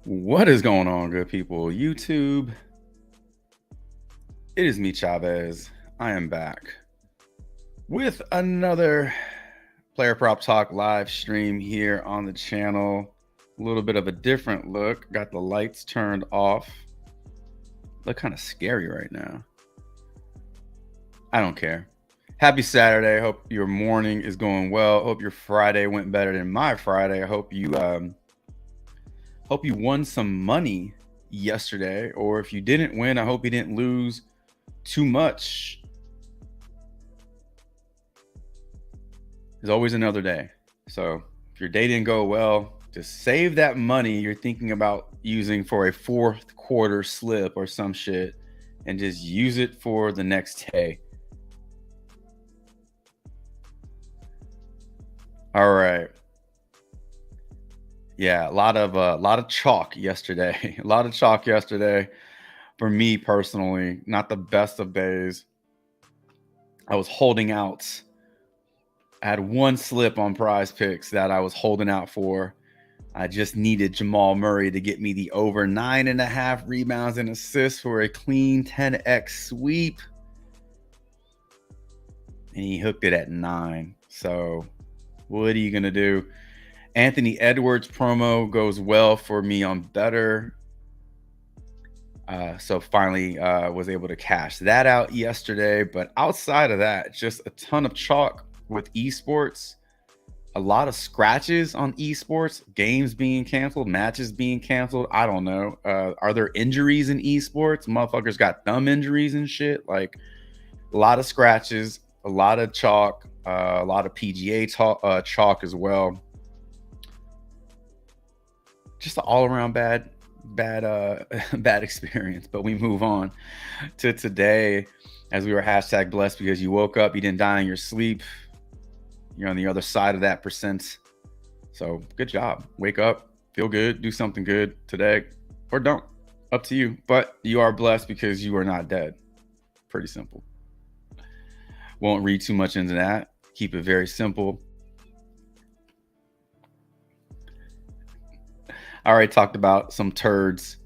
What is going on, good people? YouTube. It is me, Chavez. I am back with another Player Prop Talk live stream here on the channel. A little bit of a different look. Got the lights turned off. Look kind of scary right now. I don't care. Happy Saturday. Hope your morning is going well. Hope your Friday went better than my Friday. I hope you won some money yesterday, or if you didn't win, I hope you didn't lose too much. There's always another day. So if your day didn't go well, just save that money you're thinking about using for a fourth quarter slip or some shit and just use it for the next day. All right. Yeah, a lot of chalk yesterday. A lot of chalk yesterday for me personally. Not the best of days. I was holding out. I had one slip on PrizePicks that I was holding out for. I just needed Jamal Murray to get me the over 9.5 rebounds and assists for a clean 10x sweep. And he hooked it at 9. So what are you going to do? Anthony Edwards promo goes well for me on better. So finally was able to cash that out yesterday. But outside of that, just a ton of chalk with esports. A lot of scratches on esports, games being canceled, matches being canceled. I don't know. Are there injuries in esports? Motherfuckers got thumb injuries and shit. Like a lot of scratches, a lot of chalk, a lot of PGA chalk as well. Just an all-around bad experience. But we move on to today, as we were hashtag blessed because you woke up, you didn't die in your sleep. You're on the other side of that percent. So good job. Wake up, feel good, do something good today, or don't. Up to you. But you are blessed because you are not dead. Pretty simple. Won't read too much into that. Keep it very simple. I already talked about some turds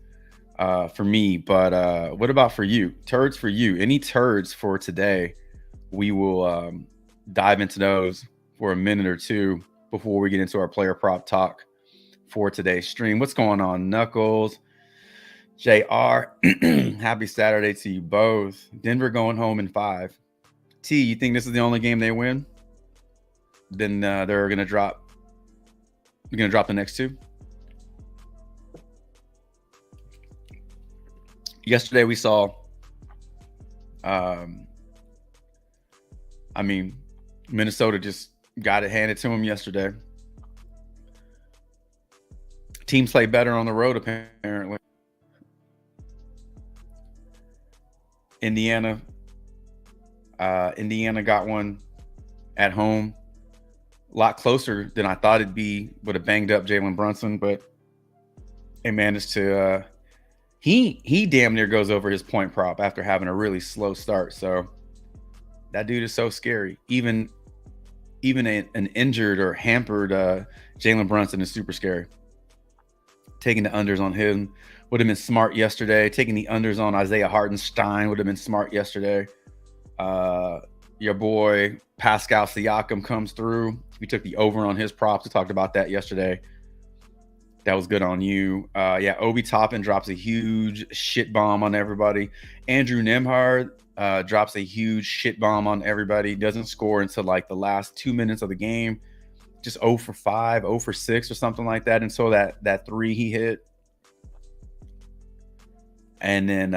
for me, but what about for you? Turds for you. Any turds for today? We will dive into those for a minute or two before we get into our player prop talk for today's stream. What's going on, Knuckles? JR, happy Saturday to you both. Denver going home in 5. T, you think this is the only game they win? Then they're gonna drop. You're gonna drop the next 2. Yesterday we saw, Minnesota just got it handed to them yesterday. Teams play better on the road, apparently. Indiana got one at home. A lot closer than I thought it'd be with a banged up Jalen Brunson, but they managed to... He damn near goes over his point prop after having a really slow start. So that dude is so scary. Even an injured or hampered Jalen Brunson is super scary. Taking the unders on him would have been smart yesterday. Taking the unders on Isaiah Hartenstein would have been smart yesterday. Your boy Pascal Siakam comes through. We took the over on his props. We talked about that yesterday. That was good on you. Yeah, Obi Toppin drops a huge shit bomb on everybody. Andrew Nembhard drops a huge shit bomb on everybody. Doesn't score until like the last 2 minutes of the game. Just 0 for 5, 0 for 6 or something like that. And so that 3 he hit. And then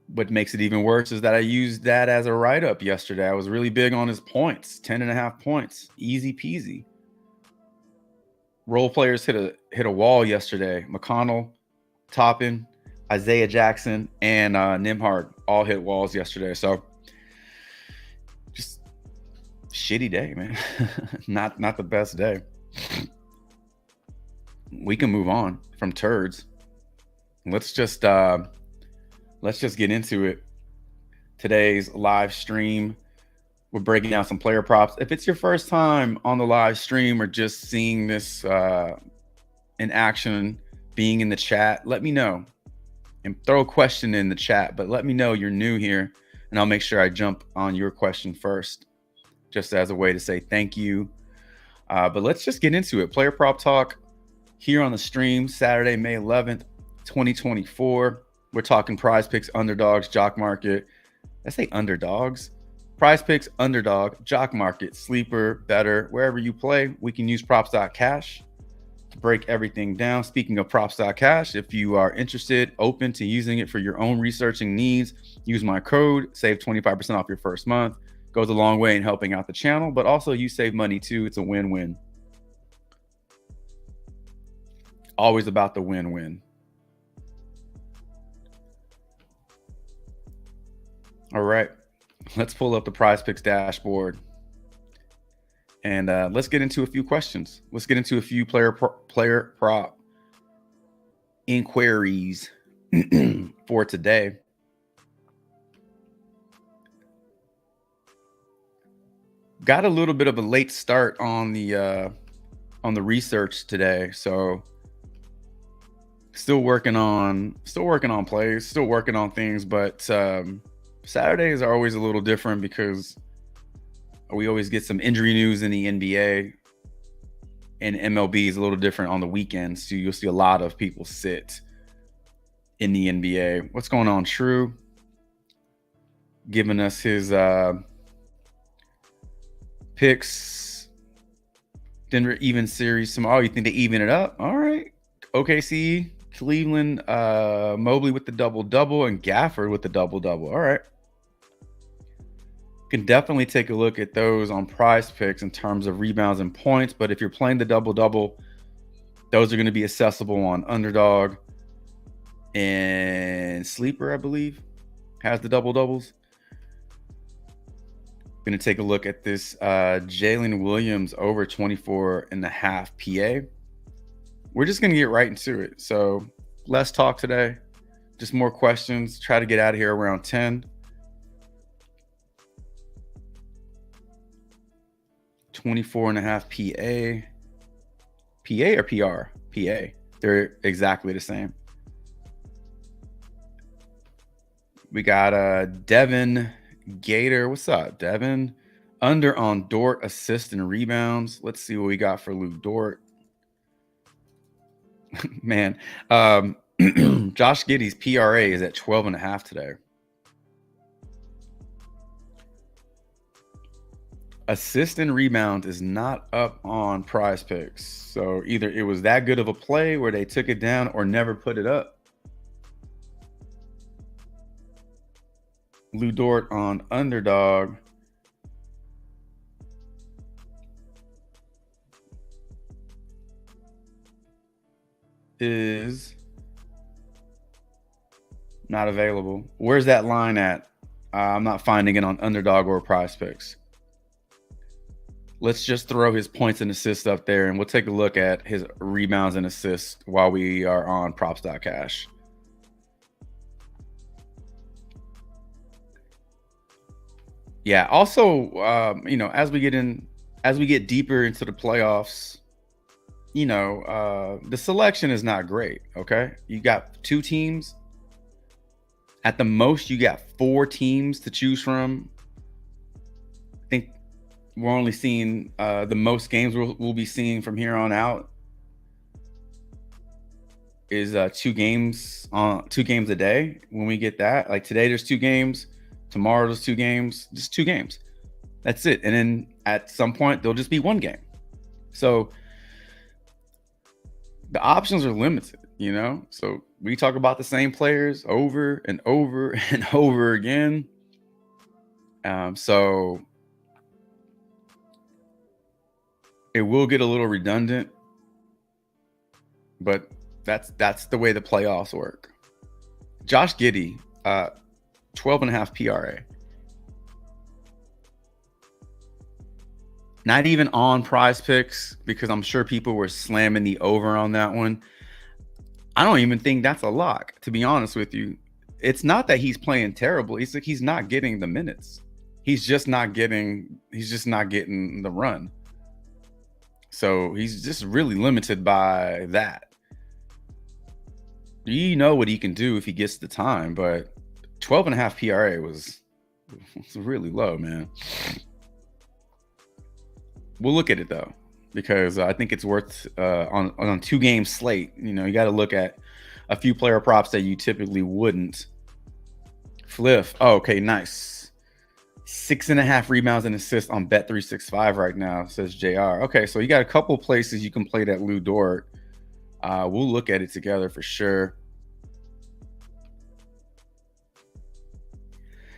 what makes it even worse is that I used that as a write-up yesterday. I was really big on his points, 10.5 points. Easy peasy. Role players hit a wall yesterday. McConnell, Toppin, Isaiah Jackson, and Nembhard all hit walls yesterday. So just shitty day, man. not the best day. We can move on from turds. Let's just get into it. Today's live stream, we're breaking down some player props. If it's your first time on the live stream or just seeing this in action being in the chat. Let me know and throw a question in the chat, but let me know you're new here and I'll make sure I jump on your question first, just as a way to say thank you. But let's just get into it. Player prop talk here on the stream, Saturday, May 11th, 2024. We're talking PrizePicks, underdogs, jock market. I say underdogs. PrizePicks, underdog, jock market, sleeper, better, wherever you play. We can use props.cash to break everything down. Speaking of props.cash, if you are interested, open to using it for your own researching needs, use my code, save 25% off your first month. Goes a long way in helping out the channel, but also you save money too. It's a win-win. Always about the win-win. All right, let's pull up the PrizePicks dashboard and let's get into a few questions. Let's get into a few player prop inquiries for today. Got a little bit of a late start on the research today, so still working on plays, still working on things, but Saturdays are always a little different because we always get some injury news in the NBA, and MLB is a little different on the weekends. So you'll see a lot of people sit in the NBA. What's going on, True? Giving us his picks. Denver even series tomorrow. You think they even it up? All right. OKC, Cleveland, Mobley with the double-double, and Gafford with the double-double. All right. Can definitely take a look at those on PrizePicks in terms of rebounds and points. But if you're playing the double-double, those are going to be accessible on Underdog and Sleeper, I believe, has the double-doubles. Going to take a look at this Jalen Williams over 24.5 PA. We're just going to get right into it. So less talk today, just more questions. Try to get out of here around 10. 24.5 PA. PA or PR? PA. They're exactly the same. We got Devin Gator. What's up, Devin? Under on Dort assists and rebounds. Let's see what we got for Luke Dort. Man, Josh Giddey's PRA is at 12.5 today. Assist and rebound is not up on PrizePicks. So either it was that good of a play where they took it down or never put it up. Lou Dort on Underdog is not available. Where's that line at? I'm not finding it on Underdog or PrizePicks. Let's just throw his points and assists up there, and we'll take a look at his rebounds and assists while we are on props.cash. Yeah. Also, you know, as we get deeper into the playoffs, you know, the selection is not great. Okay, you got 2 teams. At the most, you got 4 teams to choose from. I think we're only seeing the most games we'll be seeing from here on out is 2 games a day. When we get that, like today, there's 2 games. Tomorrow, there's 2 games. Just 2 games. That's it. And then at some point, there'll just be 1 game. So the options are limited, you know? So we talk about the same players over and over and over again. So it will get a little redundant, but that's the way the playoffs work. Josh Giddey, 12.5 PRA. Not even on PrizePicks because I'm sure people were slamming the over on that one. I don't even think that's a lock, to be honest with you. It's not that he's playing terrible. It's like he's not getting the minutes. He's just not getting the run. So he's just really limited by that. You know what he can do if he gets the time, but 12.5 PRA was really low, man. We'll look at it though, because I think it's worth on 2 game slate. You know, you got to look at a few player props that you typically wouldn't. Fliff. Oh, okay, nice. 6.5 rebounds and assists on Bet365 right now, says JR. Okay, so you got a couple places you can play that Lou Dort. We'll look at it together for sure.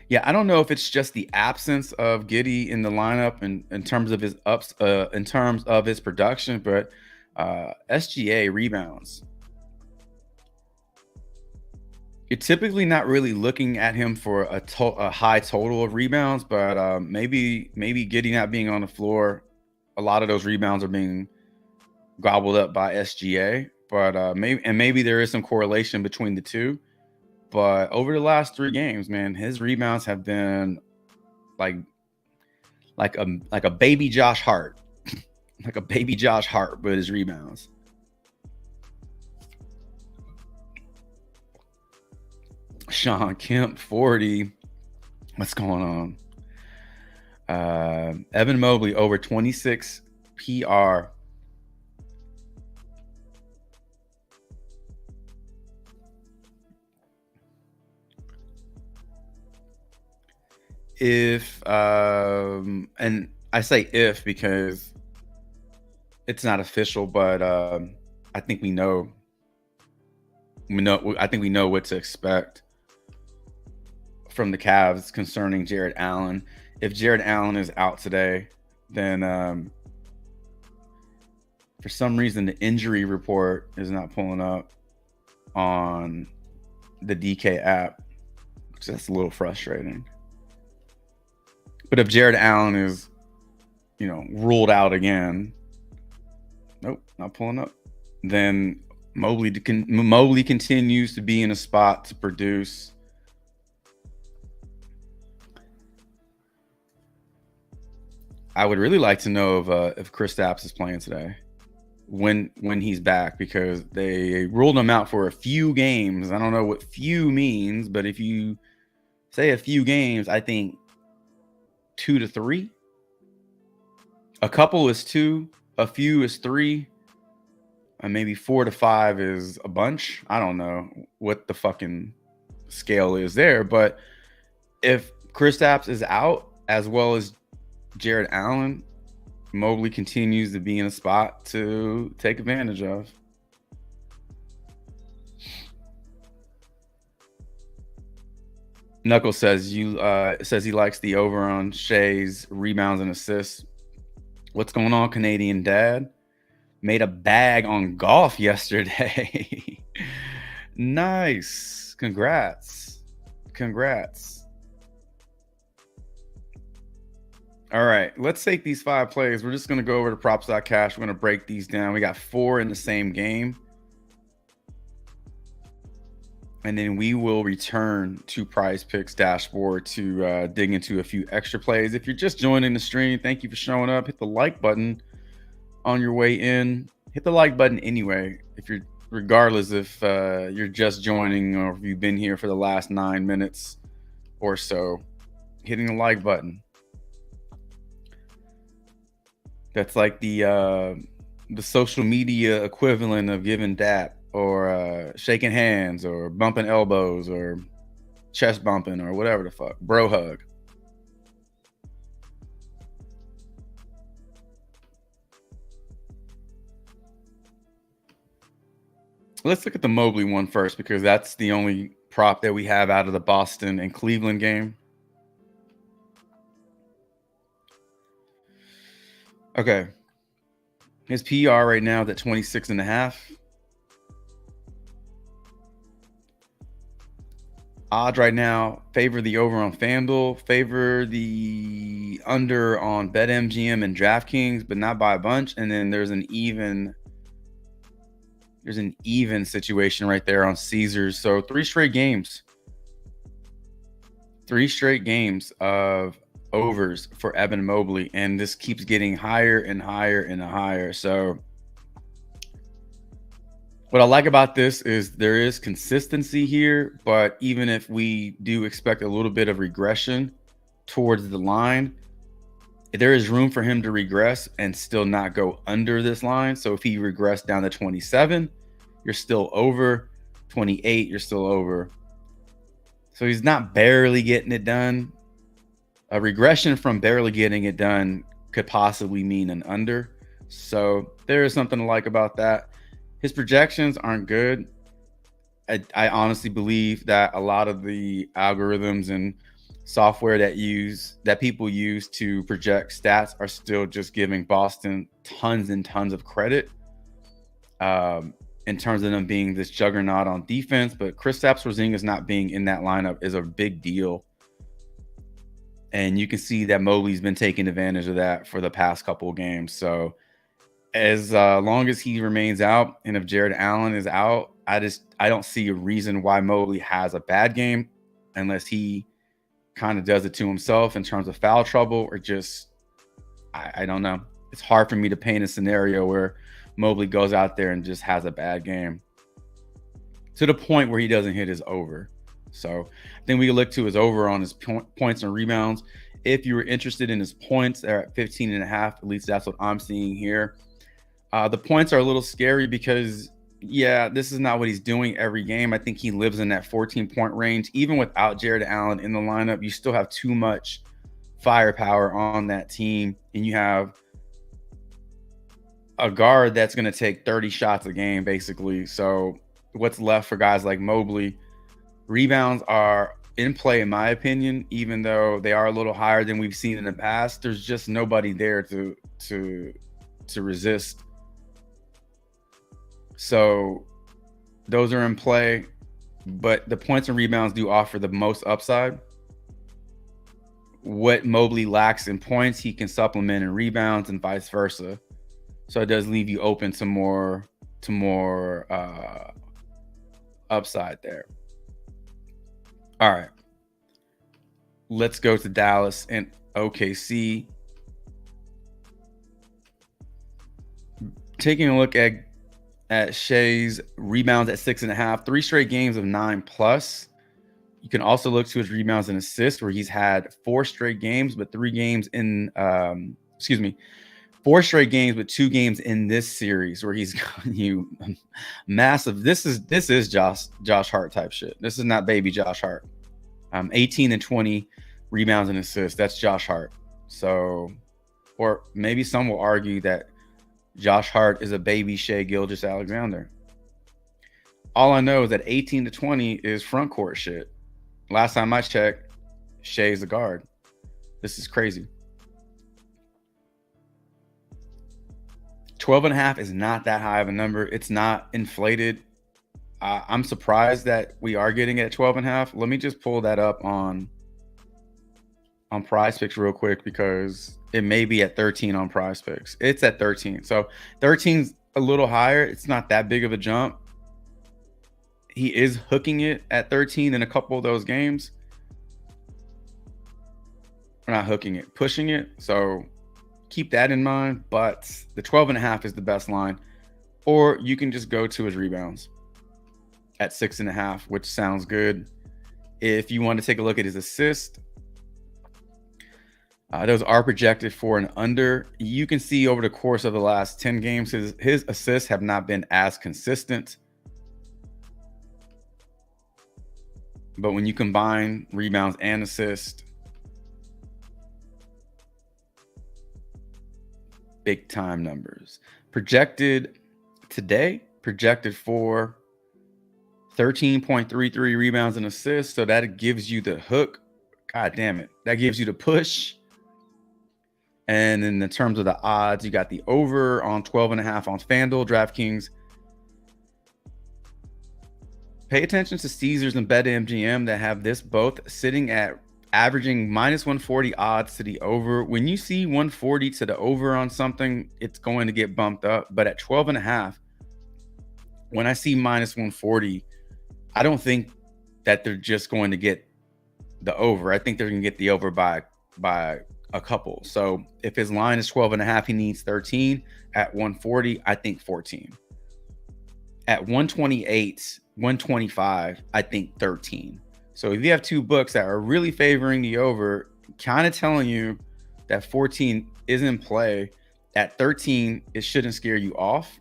Yeah, I don't know if it's just the absence of Giddey in the lineup in terms of his in terms of his production, but SGA rebounds. You're typically not really looking at him for a high total of rebounds, but maybe Giddey not being on the floor, a lot of those rebounds are being gobbled up by SGA. But maybe there is some correlation between the two. But over the last 3 games, man, his rebounds have been like a baby Josh Hart, like a baby Josh Hart, but his rebounds. Sean Kemp 40. What's going on? Evan Mobley over 26 PR. If and I say if because it's not official, but I think we know. I think we know what to expect from the Cavs concerning Jared Allen. If Jared Allen is out today, then for some reason the injury report is not pulling up on the DK app, which that's a little frustrating. But if Jared Allen is, ruled out again, nope, not pulling up, then Mobley continues to be in a spot to produce. I would really like to know if Kristaps is playing today, when he's back, because they ruled him out for a few games. I don't know what few means, but if you say a few games, I think 2 to 3. A couple is 2, a few is 3, and maybe 4 to 5 is a bunch. I don't know what the fucking scale is there, but if Kristaps is out as well as Jared Allen, Mobley continues to be in a spot to take advantage of. Knuckles says says he likes the over on Shea's rebounds and assists. What's going on, Canadian dad? Made a bag on golf yesterday. Nice. Congrats. All right, let's take these 5 plays. We're just going to go over to props.cash. We're going to break these down. We got 4 in the same game. And then we will return to PrizePicks dashboard to dig into a few extra plays. If you're just joining the stream, thank you for showing up. Hit the like button on your way in. Hit the like button anyway, regardless if you're just joining or if you've been here for the last 9 minutes or so. Hitting the like button. That's like the social media equivalent of giving dap, or shaking hands, or bumping elbows, or chest bumping, or whatever the fuck. Bro hug. Let's look at the Mobley one first, because that's the only prop that we have out of the Boston and Cleveland game. Okay. His PR right now is at 26.5. Odds right now favor the over on FanDuel, favor the under on BetMGM and DraftKings, but not by a bunch. And then there's an even situation right there on Caesars. So 3 straight games. 3 straight games of overs for Evan Mobley, and this keeps getting higher and higher and higher. So What I like about this is there is consistency here, but even if we do expect a little bit of regression towards the line, there is room for him to regress and still not go under this line. So if he regressed down to 27, you're still over. 28, you're still over. So he's not barely getting it done. A regression from barely getting it done could possibly mean an under. So there is something to like about that. His projections aren't good. I honestly believe that a lot of the algorithms and software that people use to project stats are still just giving Boston tons and tons of credit in terms of them being this juggernaut on defense. But Kristaps Porzingis not being in that lineup is a big deal. And you can see that Mobley's been taking advantage of that for the past couple of games. So as long as he remains out, and if Jared Allen is out, I don't see a reason why Mobley has a bad game unless he kind of does it to himself in terms of foul trouble, or just I don't know. It's hard for me to paint a scenario where Mobley goes out there and just has a bad game to the point where he doesn't hit his over. So I think we can look to his over on his points and rebounds. If you were interested in his points, they're at 15.5. At least that's what I'm seeing here. The points are a little scary because, yeah, this is not what he's doing every game. I think he lives in that 14-point range. Even without Jared Allen in the lineup, you still have too much firepower on that team. And you have a guard that's going to take 30 shots a game, basically. So what's left for guys like Mobley? Rebounds are in play, in my opinion, even though they are a little higher than we've seen in the past. There's just nobody there to resist. So those are in play, but the points and rebounds do offer the most upside. What Mobley lacks in points, he can supplement in rebounds and vice versa. So it does leave you open to more upside there. All right. Let's go to Dallas and OKC. Taking a look at Shea's rebounds at 6.5, 3 straight games of 9+. You can also look to his rebounds and assists, where he's had 4 straight games, but 4 straight games, but 2 games in this series where he's gotten you massive. This is Josh Hart type shit. This is not baby Josh Hart. 18 and 20 rebounds and assists. That's Josh Hart. So, or maybe some will argue that Josh Hart is a baby Shai Gilgeous-Alexander. All I know is that 18 to 20 is front court shit. Last time I checked, Shai's a guard. This is crazy. 12.5 is not that high of a number. It's not inflated. I'm surprised that we are getting it at 12.5. Let me just pull that up on PrizePicks real quick, because it may be at 13 on PrizePicks. It's at 13. So 13's a little higher. It's not that big of a jump. He is hooking it at 13 in a couple of those games. We're not hooking it, pushing it. So keep that in mind. But the 12.5 is the best line. Or you can just go to his rebounds at 6.5, which sounds good. If you want to take a look at his assist, those are projected for an under. You can see over the course of the last 10 games, his assists have not been as consistent. But when you combine rebounds and assists, big time numbers. Projected today, projected for 13.33 rebounds and assists. So that gives you the hook. God damn it. That gives you the push. And in the terms of the odds, you got the over on 12.5 on FanDuel, DraftKings. Pay attention to Caesars and BetMGM that have this both sitting at averaging -140 odds to the over. When you see 140 to the over on something, it's going to get bumped up. But at 12.5, when I see -140, I don't think that they're just going to get the over. I think they're going to get the over by a couple. So if his line is 12.5, he needs 13. At 140, I think 14. At 128, 125, I think 13. So if you have two books that are really favoring the over, kind of telling you that 14 is in play, at 13, it shouldn't scare you off.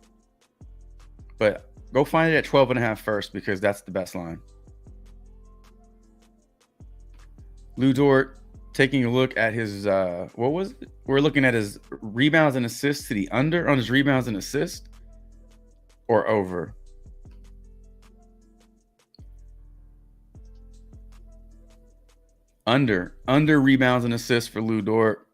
But go find it at 12.5 first, because that's the best line. Lou Dort, taking a look at his, what was it? We're looking at his rebounds and assists to the under on his rebounds and assists, or over? Under rebounds and assists for Lou Dort.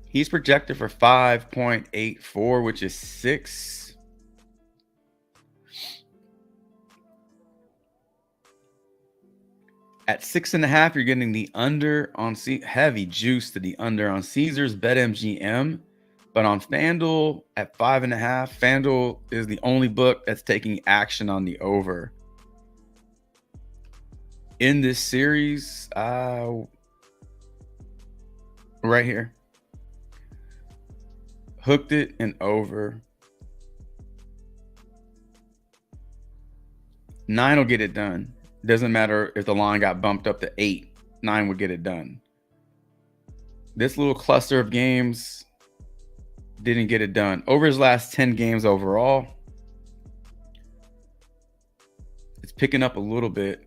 He's projected for 5.84, which is 6. At 6.5, you're getting the under on heavy juice to the under on Caesars BetMGM. But on FanDuel at 5.5, FanDuel is the only book that's taking action on the over. In this series, right here. Hooked it and over. 9 will get it done. Doesn't matter if the line got bumped up to 8. 9 would get it done. This little cluster of games didn't get it done. Over his last 10 games overall, it's picking up a little bit.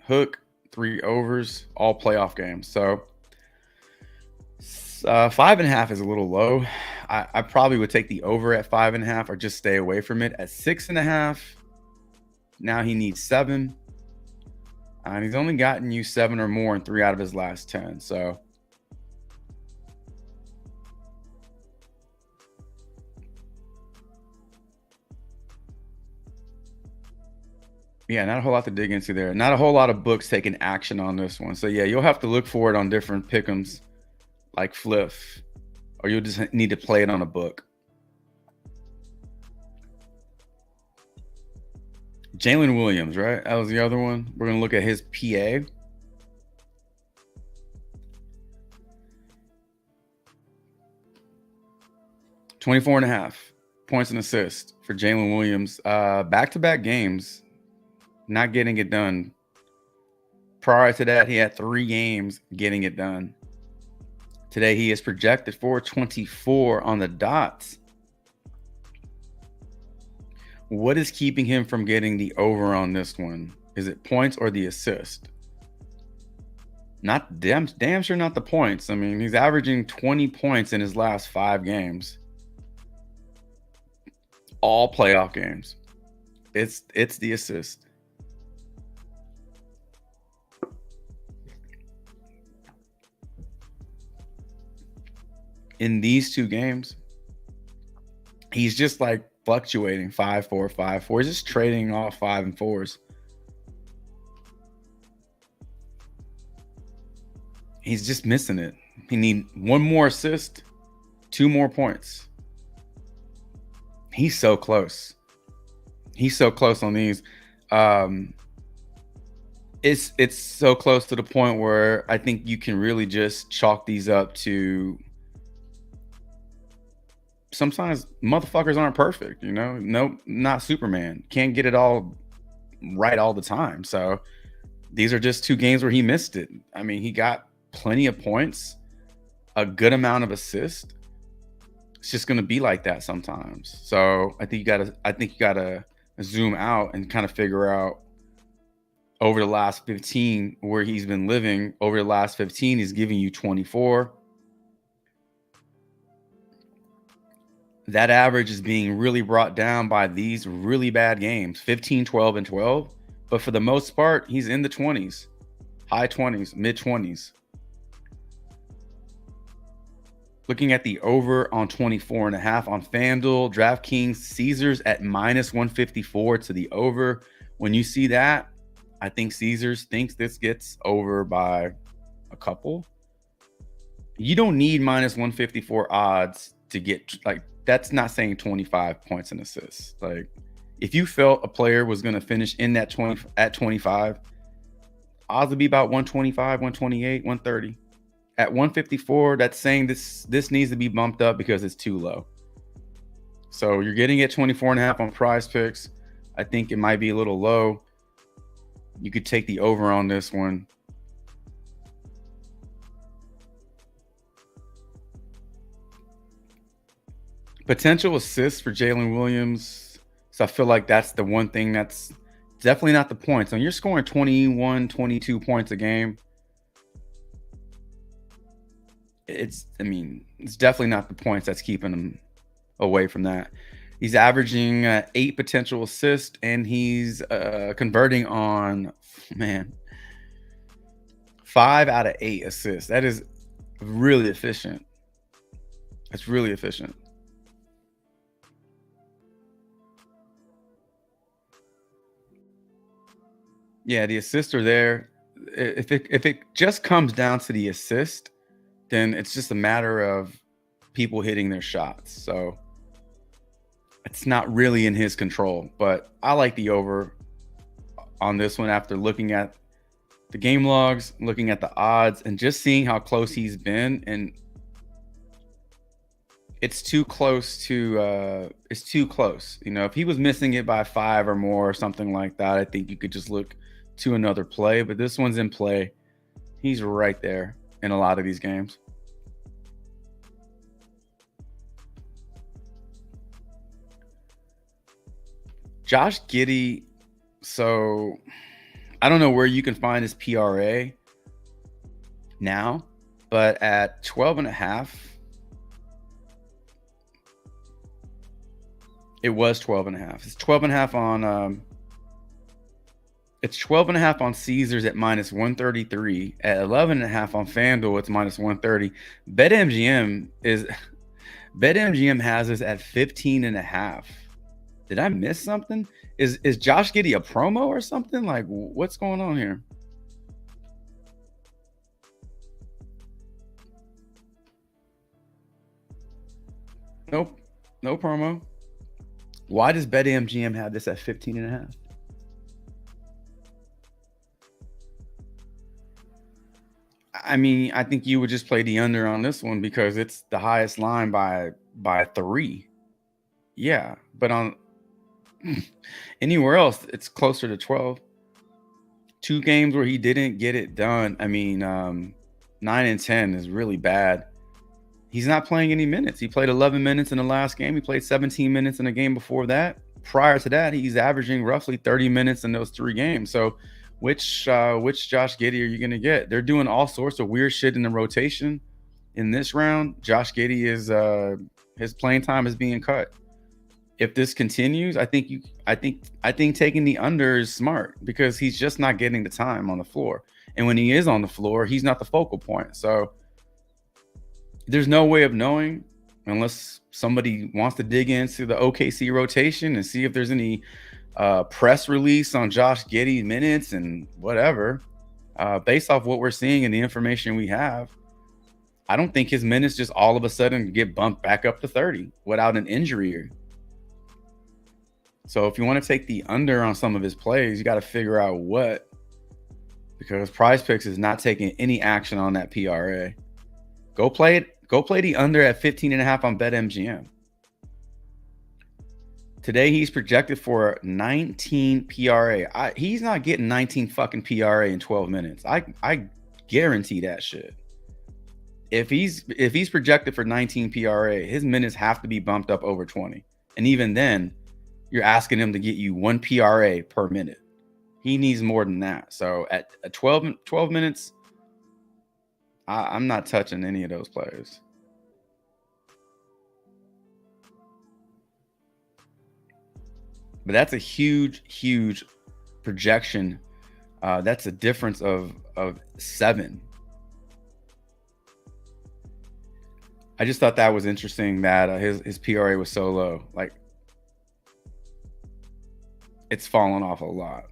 Hook, 3 overs, all playoff games. So 5.5 is a little low. I probably would take the over at 5.5 or just stay away from it. At 6.5, now he needs 7. And he's only gotten you 7 or more in 3 out of his last 10. So yeah, not a whole lot to dig into there. Not a whole lot of books taking action on this one. So yeah, you'll have to look for it on different pick'ems like Fliff, or you'll just need to play it on a book. Jalen Williams, right? That was the other one. We're going to look at his PA. .24.5 points and assists for Jalen Williams. Back-to-back games, not getting it done. Prior to that, he had 3 games getting it done. Today, he is projected for 24 on the dot. What is keeping him from getting the over on this one? Is it points or the assist? Not damn sure not the points. I mean, he's averaging 20 points in his last 5 games. All playoff games. It's the assist. In these 2 games, he's just like fluctuating 5-4, 5-4. He's just trading off 5 and 4s. He's just missing it. He needs 1 more assist, 2 more points. He's so close. He's so close on these. It's so close to the point where I think you can really just chalk these up to sometimes motherfuckers aren't perfect, you know? No, not Superman. Can't get it all right all the time. So these are just 2 games where he missed it. I mean, he got plenty of points, a good amount of assists. It's just going to be like that sometimes. So I think you gotta zoom out and kind of figure out over the last 15 where he's been living. Over the last 15, he's giving you 24. That average is being really brought down by these really bad games, 15, 12, and 12. But for the most part, he's in the 20s, high 20s, mid 20s. Looking at the over on 24.5 on FanDuel, DraftKings, Caesars at -154 to the over. When you see that, I think Caesars thinks this gets over by a couple. You don't need -154 odds to get, like, that's not saying 25 points and assists. Like, if you felt a player was going to finish in that 25, odds would be about 125, 128, 130. At 154, that's saying this needs to be bumped up because it's too low. So you're getting it 24.5 on PrizePicks. I think it might be a little low. You could take the over on this one. Potential assists for Jalen Williams. So I feel like that's the one thing that's definitely not the points. When you're scoring 21, 22 points a game, it's definitely not the points that's keeping him away from that. He's averaging 8 potential assists, and he's converting on 5 out of 8 assists. That is really efficient. That's really efficient. Yeah, the assists are there. If it just comes down to the assist, then it's just a matter of people hitting their shots. So it's not really in his control, but I like the over on this one after looking at the game logs, looking at the odds, and just seeing how close he's been. And it's too close to it's too close. You know, if he was missing it by 5 or more or something like that, I think you could just look to another play, but this one's in play. He's right there in a lot of these games. Josh Giddey, so I don't know where you can find his PRA now, but at 12.5, it was 12.5. It's 12.5 on it's 12.5 on Caesars at -133. At 11.5 on FanDuel, it's -130. BetMGM has us at 15.5. Did I miss something? Is Josh Giddey a promo or something? Like, what's going on here? Nope, no promo. Why does BetMGM have this at 15.5? I mean, I think you would just play the under on this one because it's the highest line by 3. Yeah, but on anywhere else, it's closer to 12. 2 games where he didn't get it done. I mean, 9 and 10 is really bad. He's not playing any minutes. He played 11 minutes in the last game. He played 17 minutes in the game before that. Prior to that, he's averaging roughly 30 minutes in those 3 games. So which Josh Giddey are you going to get? They're doing all sorts of weird shit in the rotation in this round. Josh Giddey is his playing time is being cut. If this continues, I think taking the under is smart because he's just not getting the time on the floor. And when he is on the floor, he's not the focal point. So there's no way of knowing unless somebody wants to dig into the OKC rotation and see if there's any press release on Josh Giddey's minutes and whatever. Based off what we're seeing and the information we have, I don't think his minutes just all of a sudden get bumped back up to 30 without an injury. So if you want to take the under on some of his plays, you got to figure out what, because PrizePicks is not taking any action on that PRA. Go play it. Go play the under at 15.5 on BetMGM. Today he's projected for 19 PRA. He's not getting 19 fucking PRA in 12 minutes. I guarantee that shit. If he's projected for 19 PRA, his minutes have to be bumped up over 20. And even then, you're asking him to get you 1 PRA per minute. He needs more than that. So at 12 minutes, I'm not touching any of those players. But that's a huge projection. That's a difference of 7. I just thought that was interesting that his PRA was so low. Like, it's fallen off a lot.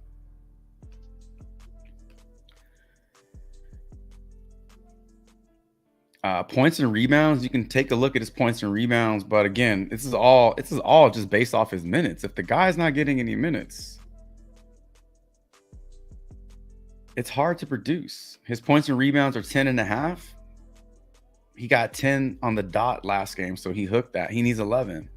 Points and rebounds, you can take a look at his points and rebounds, but again, this is all just based off his minutes. If the guy's not getting any minutes, it's hard to produce. His points and rebounds are 10.5. He got 10 on the dot last game, so he hooked that. He needs 11.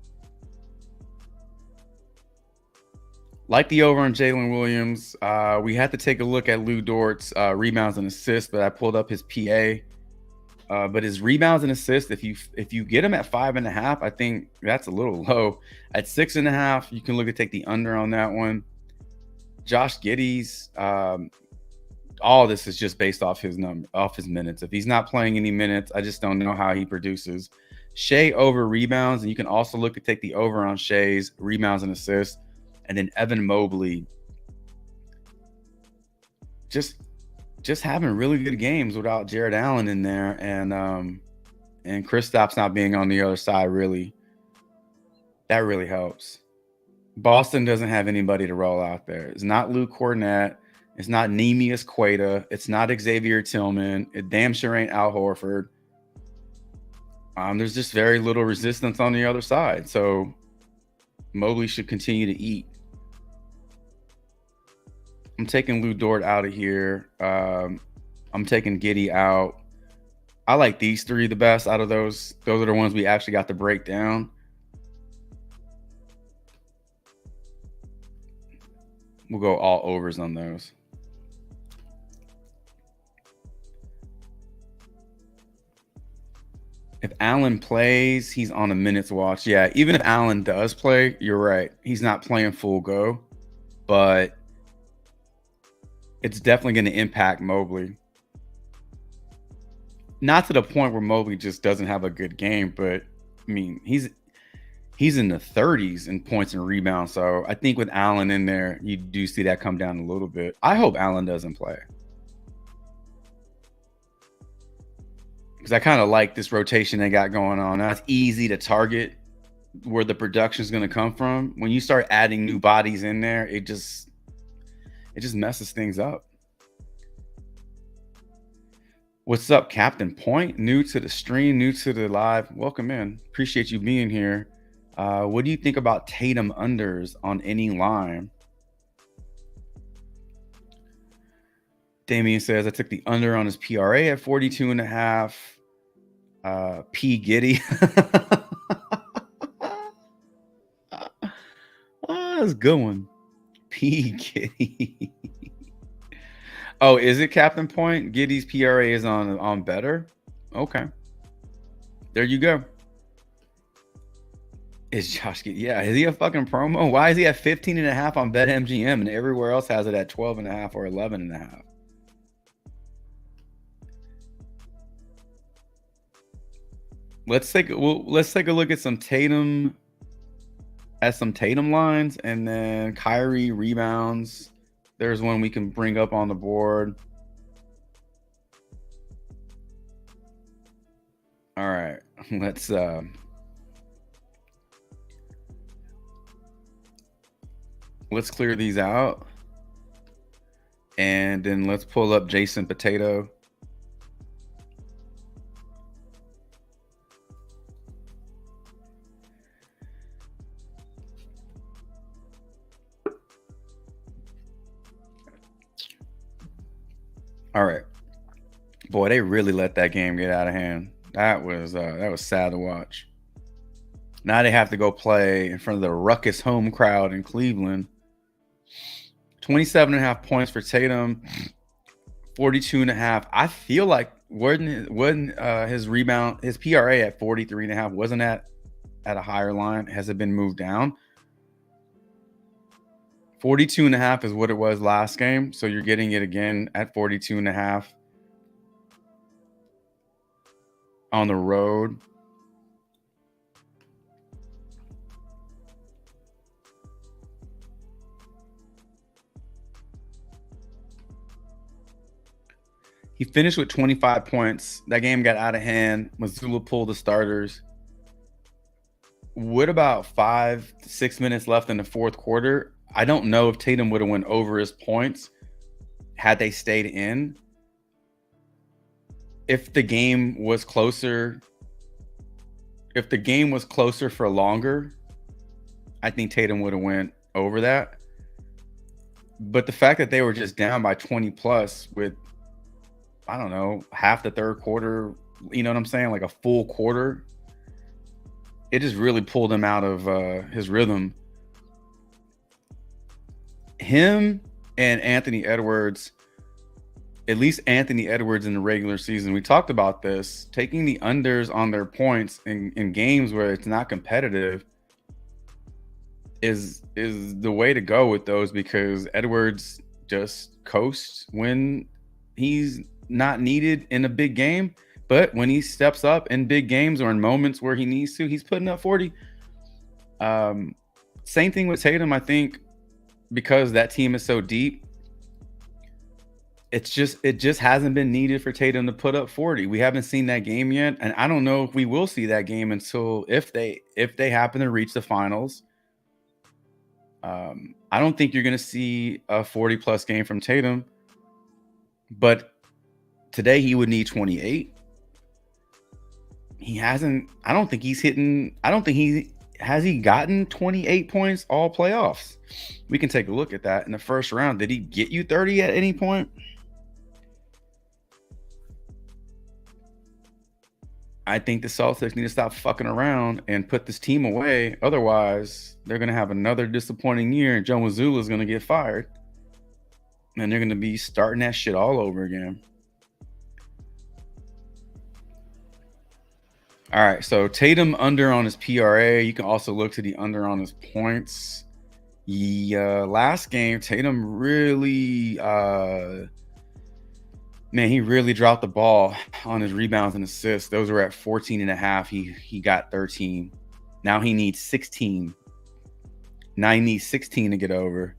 Like the over on Jalen Williams, we had to take a look at Lou Dort's rebounds and assists, but I pulled up his PA. But his rebounds and assists, if you get him at 5.5, I think that's a little low. At 6.5, you can look at take the under on that one. Josh Giddey's, all this is just based off his minutes. If he's not playing any minutes, I just don't know how he produces. Shea over rebounds, and you can also look to take the over on Shea's rebounds and assists. And then Evan Mobley, just having really good games without Jared Allen in there, and Kristaps not being on the other side, that really helps. Boston doesn't have anybody to roll out there. It's not Luke Cornett. It's not Neemias Queta. It's not Xavier Tillman. It damn sure ain't Al Horford. There's just very little resistance on the other side. So Mobley should continue to eat. I'm taking Lou Dort out of here. I'm taking Giddey out. I like these three the best out of those. Those are the ones we actually got to break down. We'll go all overs on those. If Allen plays, he's on a minutes watch. Yeah, even if Allen does play, you're right. He's not playing full go, but it's definitely going to impact Mobley. Not to the point where Mobley just doesn't have a good game, but I mean, he's in the 30s in points and rebounds. So I think with Allen in there, you do see that come down a little bit. I hope Allen doesn't play, because I kind of like this rotation they got going on. Now it's easy to target where the production is going to come from. When you start adding new bodies in there, it just messes things up. What's up, Captain Point? New to the stream, new to the live. Welcome in. Appreciate you being here. What do you think about Tatum unders on any line? Damian says, I took the under on his PRA at 42.5. P. Giddy. That's a good one. P. Giddy. Oh, is it Captain Point? Giddy's PRA is on better? Okay. There you go. Is Josh Giddey? Yeah, is he a fucking promo? Why is he at 15.5 on BetMGM and everywhere else has it at 12.5 or 11.5? Let's take a look at some Tatum lines, and then Kyrie rebounds. There's one we can bring up on the board. All right, let's clear these out, and then let's pull up Jason Potato. All right, boy, they really let that game get out of hand. That was sad to watch. Now they have to go play in front of the ruckus home crowd in Cleveland. 27.5 points for Tatum, 42.5. I feel like wasn't his PRA at 43.5? Wasn't that at a higher line? Has it been moved down? 42.5 is what it was last game, so you're getting it again at 42.5 on the road. He finished with 25 points. That game got out of hand. Missoula pulled the starters. With about 5 to 6 minutes left in the fourth quarter, I don't know if Tatum would have went over his points had they stayed in. If the game was closer for longer, I think Tatum would have went over that. But the fact that they were just down by 20 plus with, I don't know, half the third quarter you know what I'm saying? Like a full quarter. It just really pulled him out of his rhythm. Him and Anthony Edwards, at least Anthony Edwards in the regular season, we talked about this, taking the unders on their points in games where it's not competitive is the way to go with those, because Edwards just coasts when he's not needed in a big game. But when he steps up in big games or in moments where he needs to, he's putting up 40. Same thing with Tatum. I think because that team is so deep, it just hasn't been needed for Tatum to put up 40. We haven't seen that game yet, and I don't know if we will see that game until if they happen to reach the finals. I don't think you're going to see a 40-plus game from Tatum, but today he would need 28. He hasn't. I don't think he's hitting. I don't think he gotten 28 points all playoffs. We can take a look at that in the first round. Did he get you 30 at any point? I think the Celtics need to stop fucking around and put this team away. Otherwise, they're going to have another disappointing year, and Joe Mazzulla is going to get fired. And they're going to be starting that shit all over again. All right, so Tatum under on his PRA. You can also look to the under on his points. Last game, Tatum really... man, he really dropped the ball on his rebounds and assists. Those were at 14.5. He got 13. Now he needs 16. Now he needs 16 to get over.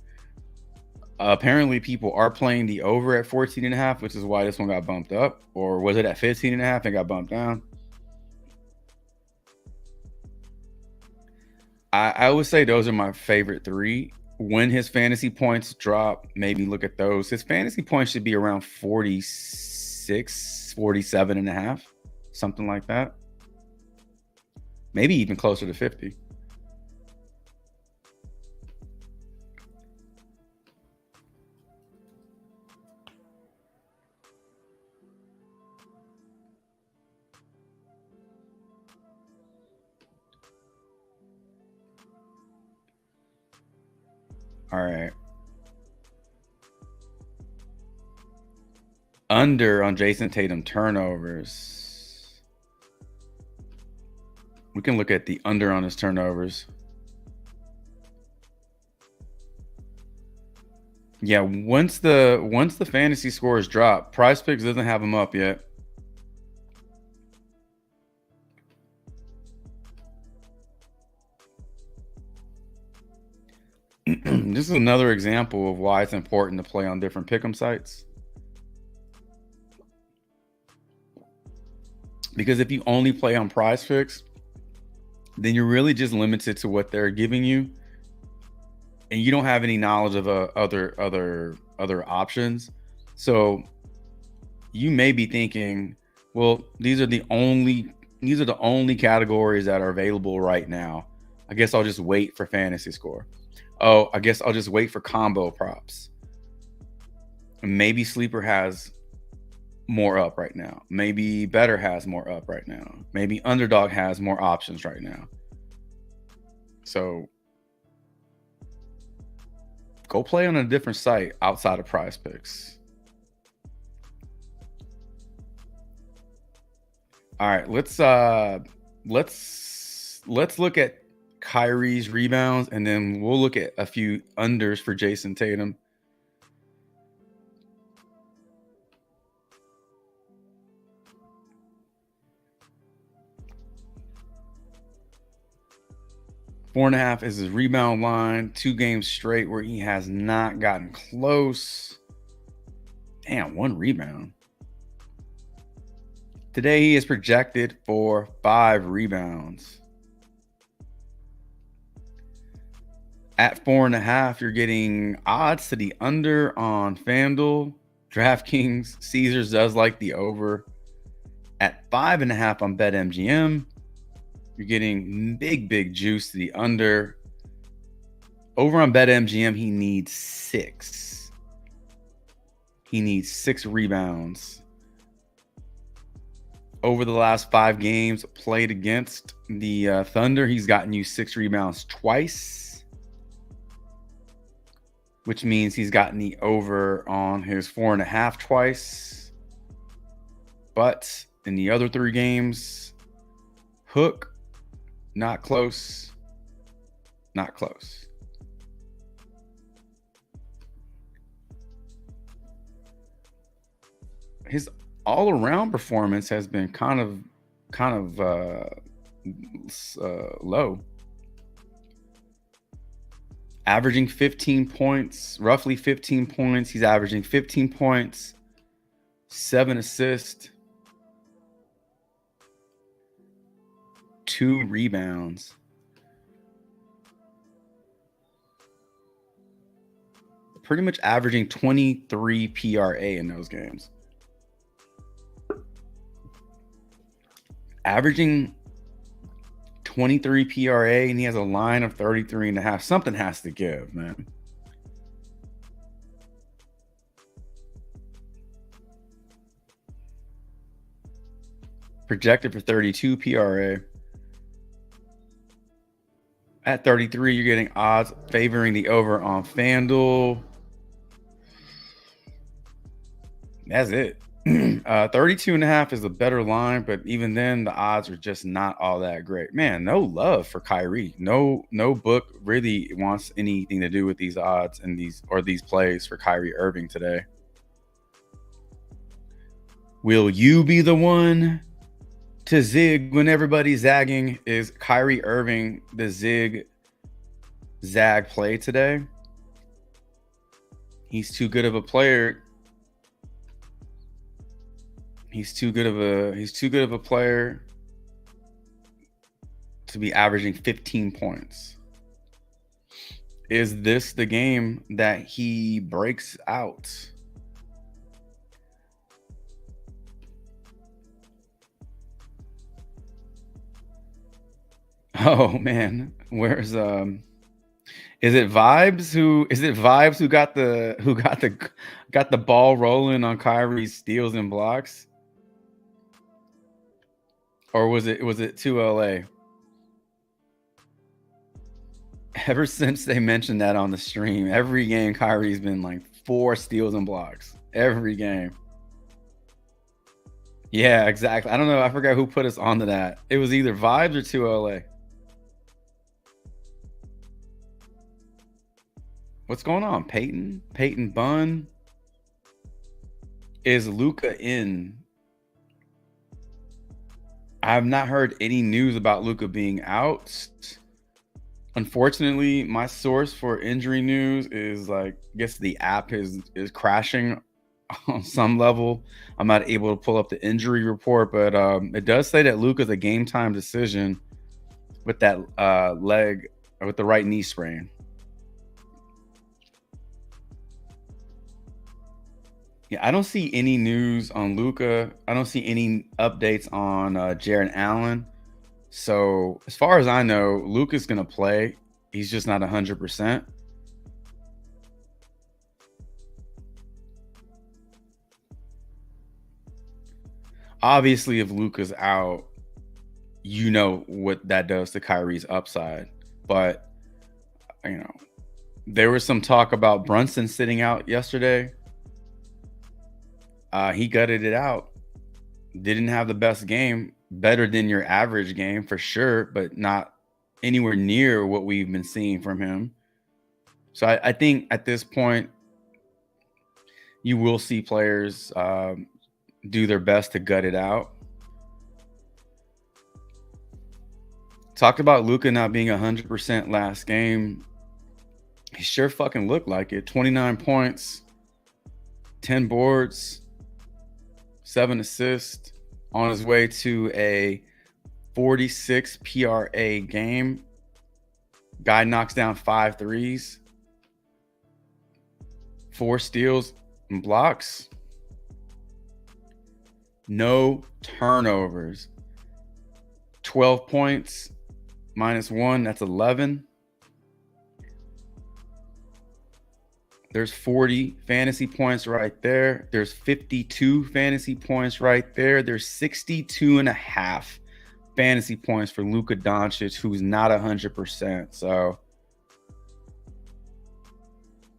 Apparently, people are playing the over at 14.5, which is why this one got bumped up. Or was it at 15.5 and got bumped down? I would say those are my favorite three. When his fantasy points drop, maybe look at those. His fantasy points should be around 46, 47.5, something like that. Maybe even closer to 50. All right. Under on Jason Tatum turnovers. We can look at the under on his turnovers. Yeah, once the fantasy scores drop, PrizePicks doesn't have them up yet. This is another example of why it's important to play on different pick'em sites. Because if you only play on PrizePicks, then you're really just limited to what they're giving you, and you don't have any knowledge of other options. So you may be thinking, well, these are the only categories that are available right now. I guess I'll just wait for fantasy score. Oh, I guess I'll just wait for combo props. Maybe Sleeper has more up right now. Maybe Better has more up right now. Maybe Underdog has more options right now. So go play on a different site outside of PrizePicks. All right, let's look at Kyrie's rebounds, and then we'll look at a few unders for Jason Tatum. Four and a half is his rebound line. 2 games straight where he has not gotten close. Damn, 1 rebound. Today he is projected for 5 rebounds. At 4.5, you're getting odds to the under on FanDuel. DraftKings, Caesars does like the over. At 5.5 on BetMGM, you're getting big juice to the under. Over on BetMGM, he needs 6. He needs 6 rebounds. over the last 5 games played against the Thunder, he's gotten you 6 rebounds twice, which means he's gotten the over on his 4.5 twice. But in the other 3 games, Hook, not close, not close. His all-around performance has been kind of low. Averaging 15 points, roughly 15 points. He's averaging 15 points, 7 assists, 2 rebounds. Pretty much averaging 23 PRA in those games. Averaging 23 PRA, and he has a line of 33.5. Something has to give, man. Projected for 32 PRA. At 33, you're getting odds favoring the over on FanDuel. That's it. 32.5 is a better line, but even then the odds are just not all that great. Man, no love for Kyrie. No book really wants anything to do with these odds and these plays for Kyrie Irving today. Will you be the one to zig when everybody's zagging? Is Kyrie Irving the zag play today? He's too good of a player. He's too good of a player to be averaging 15 points. Is this the game that he breaks out? Oh man, where's is it Vibes who got the ball rolling on Kyrie's steals and blocks? Or was it 2LA? Ever since they mentioned that on the stream, every game Kyrie's been like 4 steals and blocks. Every game. Yeah, exactly. I don't know. I forgot who put us onto that. It was either Vibes or 2LA. What's going on? Peyton Bunn. Is Luka in? I have not heard any news about Luka being out. Unfortunately, my source for injury news is like, I guess the app is crashing on some level. I'm not able to pull up the injury report, but it does say that Luka's a game time decision with that leg, with the right knee sprain. Yeah, I don't see any news on Luka. I don't see any updates on Jarrett Allen. So as far as I know, Luka's going to play. He's just not 100%. Obviously, if Luka's out, you know what that does to Kyrie's upside. But, you know, there was some talk about Brunson sitting out yesterday. He gutted it out. Didn't have the best game. Better than your average game for sure, but not anywhere near what we've been seeing from him. So I think at this point, you will see players do their best to gut it out. Talked about Luka not being 100% last game. He sure fucking looked like it. 29 points, 10 boards, 7 assists, on his way to a 46 PRA game. Guy knocks down 5 threes, 4 steals and blocks. No turnovers. 12 points minus 1, that's 11. There's 40 fantasy points right there. There's 52 fantasy points right there. There's 62.5 fantasy points for Luka Doncic, who's not 100%. So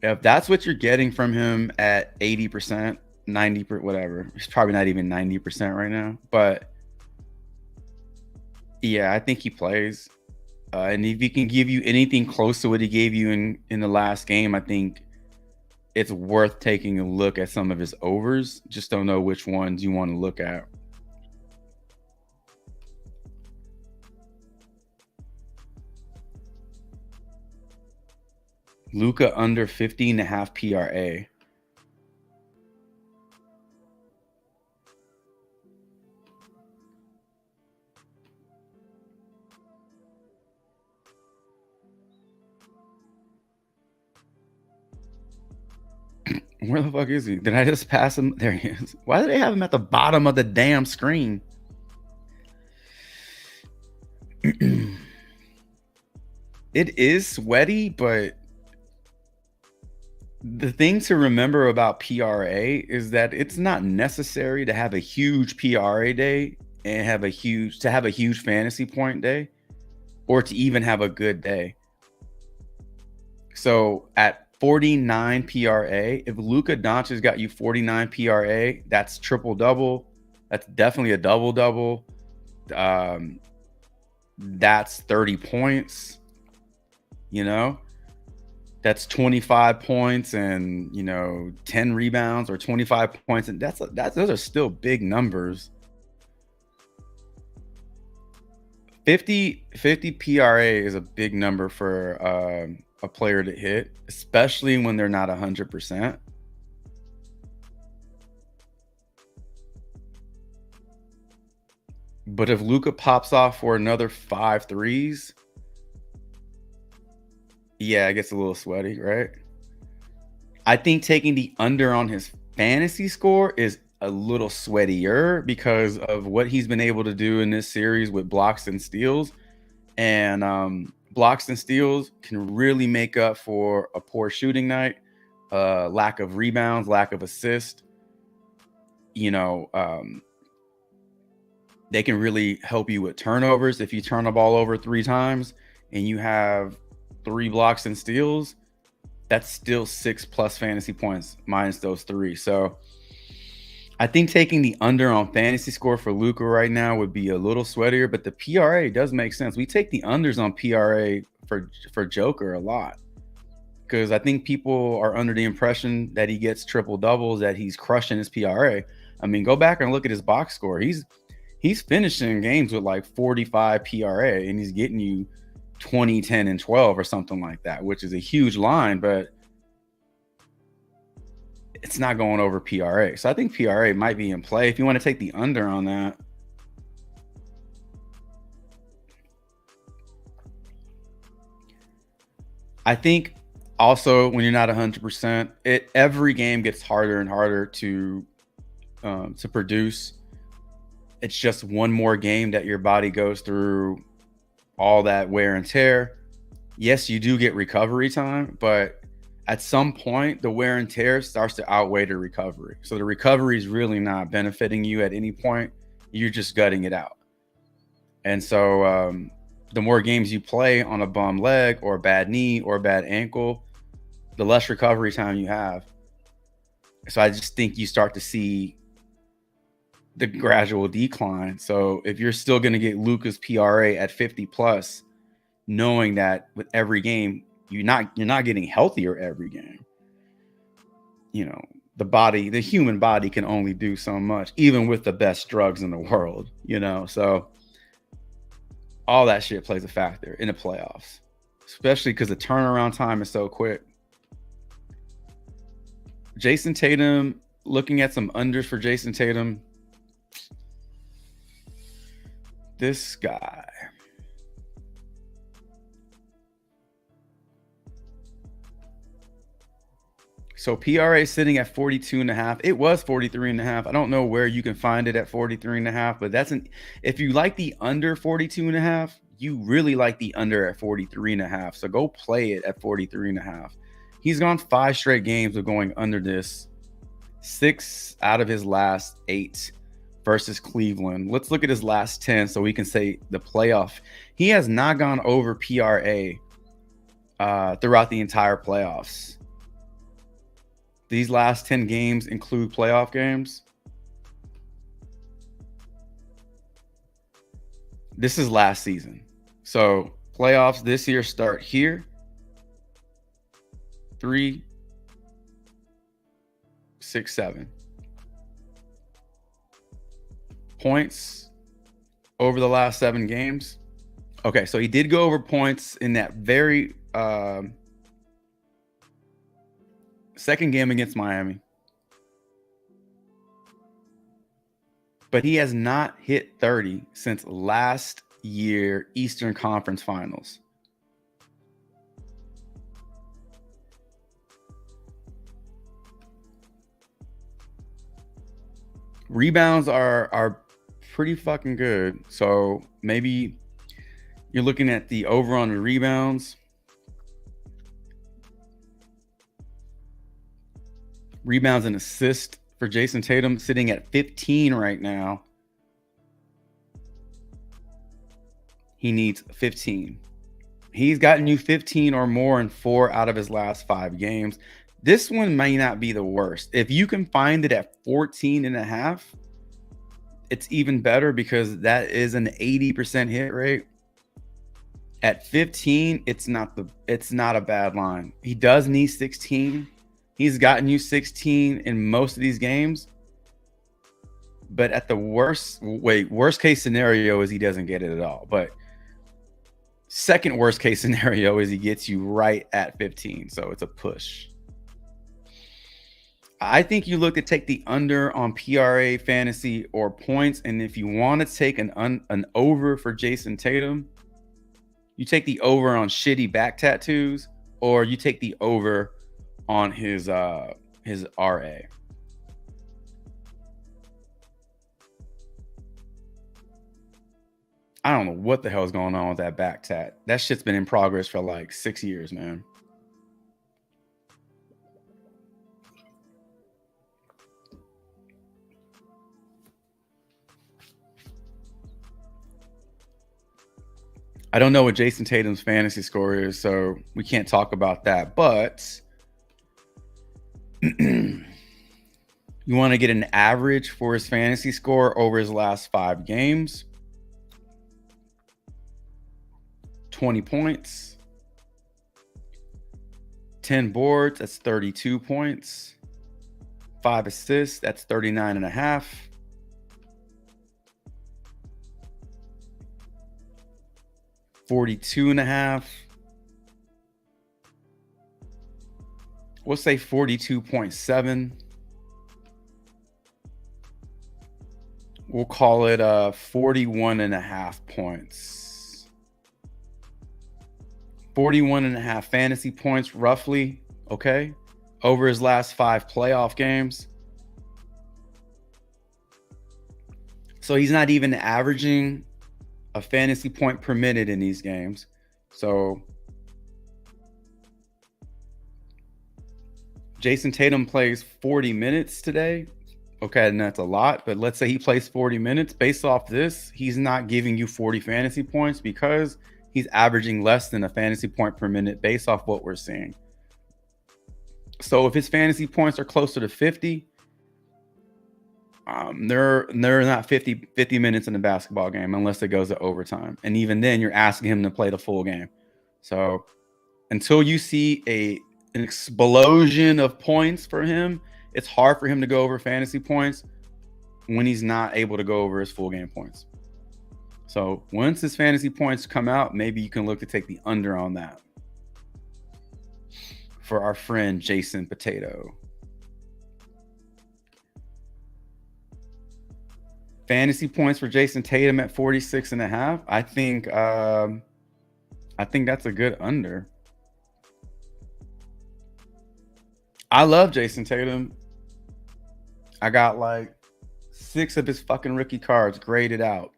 if that's what you're getting from him at 80%, 90%, whatever, it's probably not even 90% right now. But yeah, I think he plays. And if he can give you anything close to what he gave you in the last game, I think it's worth taking a look at some of his overs. Just don't know which ones you want to look at. Luka under 50.5 PRA. Where the fuck is he? Did I just pass him? There he is. Why do they have him at the bottom of the damn screen? It is sweaty, but the thing to remember about PRA is that it's not necessary to have a huge PRA day and have a huge fantasy point day, or to even have a good day. So at 49 PRA, if Luka Doncic got you 49 PRA, that's triple double. That's definitely a double double. That's 30 points. You know, that's 25 points and 10 rebounds, or 25 points, and those are still big numbers. 50 PRA is a big number for a player to hit, especially when they're not 100%. But if Luka pops off for another 5 threes, yeah, it gets a little sweaty, right? I think taking the under on his fantasy score is a little sweatier because of what he's been able to do in this series with blocks and steals. And blocks and steals can really make up for a poor shooting night, lack of rebounds, lack of assist. They can really help you with turnovers. If you turn the ball over 3 times and you have 3 blocks and steals, that's still 6+ fantasy points minus those 3. So I think taking the under on fantasy score for Luka right now would be a little sweatier, but the PRA does make sense. We take the unders on PRA for Joker a lot, because I think people are under the impression that he gets triple doubles, that he's crushing his PRA. I mean, go back and look at his box score. He's finishing games with like 45 PRA, and he's getting you 20, 10, and 12 or something like that, which is a huge line, but it's not going over PRA. So I think PRA might be in play if you want to take the under on that. I think also when you're not 100%, every game gets harder and harder to produce. It's just one more game that your body goes through all that wear and tear. Yes, you do get recovery time, but at some point, the wear and tear starts to outweigh the recovery. So the recovery is really not benefiting you at any point. You're just gutting it out. And so the more games you play on a bum leg or a bad knee or a bad ankle, the less recovery time you have. So I just think you start to see the gradual decline. So if you're still going to get Luka's PRA at 50+, knowing that with every game, you're not getting healthier every game. The human body can only do so much, even with the best drugs in the world, so all that shit plays a factor in the playoffs, especially because the turnaround time is so quick. Jason Tatum, looking at some unders for Jason Tatum. This guy. So PRA sitting at 42.5. It was 43.5. I don't know where you can find it at 43.5, but if you like the under 42.5, you really like the under at 43.5. So go play it at 43.5. He's gone 5 straight games of going under this. 6 out of his last 8 versus Cleveland. Let's look at his last 10 so we can say the playoff. He has not gone over PRA throughout the entire playoffs. These last 10 games include playoff games. This is last season. So playoffs this year start here. 3, 6, 7. Points over the last 7 games. Okay, so he did go over points in that very second game against Miami. But he has not hit 30 since last year Eastern Conference Finals. Rebounds are pretty fucking good. So maybe you're looking at the over on the rebounds. Rebounds and assists for Jason Tatum sitting at 15 right now. He needs 15. He's gotten you 15 or more in 4 out of his last 5 games. This one may not be the worst. If you can find it at 14.5, it's even better because that is an 80% hit rate. At 15, it's not a bad line. He does need 16. He's gotten you 16 in most of these games. But at the worst case scenario is he doesn't get it at all. But second worst case scenario is he gets you right at 15. So it's a push. I think you look to take the under on PRA fantasy or points. And if you want to take an over for Jason Tatum, you take the over on shitty back tattoos, or you take the over on his RA. I don't know what the hell is going on with that back tat. That shit's been in progress for like 6 years, man. I don't know what Jason Tatum's fantasy score is, so we can't talk about that. But you want to get an average for his fantasy score over his last 5 games. 20 points. 10 boards, that's 32 points. 5 assists, that's 39.5. 42.5. We'll say 42.7. We'll call it 41.5 points. 41.5 fantasy points roughly, okay? Over his last 5 playoff games. So he's not even averaging a fantasy point per minute in these games. So Jason Tatum plays 40 minutes today. Okay, and that's a lot, but let's say he plays 40 minutes. Based off this, he's not giving you 40 fantasy points because he's averaging less than a fantasy point per minute based off what we're seeing. So if his fantasy points are closer to 50, they're not 50 minutes in a basketball game unless it goes to overtime. And even then, you're asking him to play the full game. So until you see an explosion of points for him, it's hard for him to go over fantasy points when he's not able to go over his full game points. So once his fantasy points come out, maybe you can look to take the under on that for our friend Jason Potato. Fantasy points for Jason Tatum at 46.5. I think that's a good under. I love Jason Tatum. I got like 6 of his fucking rookie cards graded out.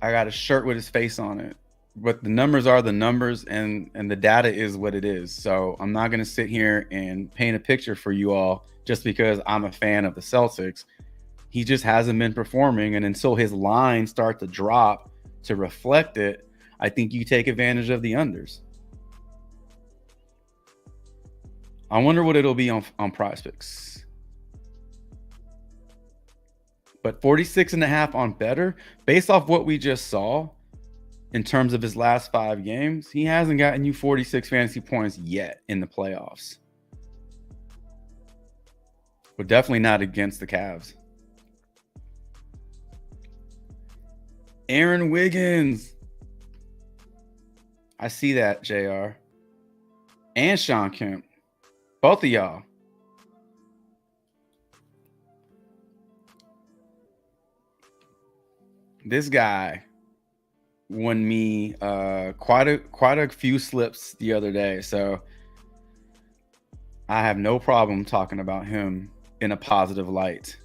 I got a shirt with his face on it. but the numbers are the numbers, and the data is what it is. So I'm not going to sit here and paint a picture for you all just because I'm a fan of the Celtics. He just hasn't been performing, and until his lines start to drop to reflect it, I think you take advantage of the unders. I wonder what it'll be on PrizePicks. But 46.5 on better, based off what we just saw in terms of his last 5 games, he hasn't gotten you 46 fantasy points yet in the playoffs. But definitely not against the Cavs. Aaron Wiggins. I see that, JR. And Sean Kemp. Both of y'all. This guy won me quite a few slips the other day, so I have no problem talking about him in a positive light.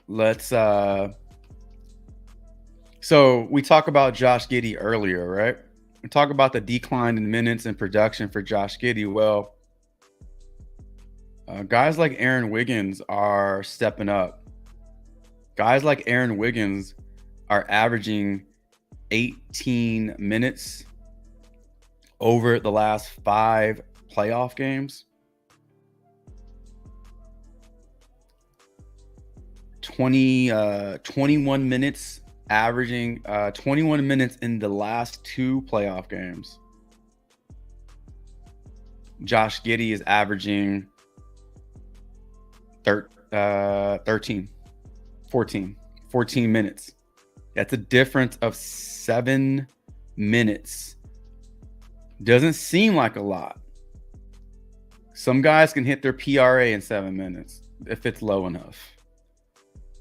Let's so we talked about Josh Giddey earlier, right? We talk about the decline in minutes and production for Josh Giddey. Well, guys like Aaron Wiggins are stepping up. Guys like Aaron Wiggins are averaging 18 minutes over the last 5 playoff games. 21 minutes, averaging 21 minutes in the last 2 playoff games. Josh Giddey is averaging 14 minutes. That's a difference of 7 minutes. Doesn't seem like a lot. Some guys can hit their PRA in 7 minutes if it's low enough.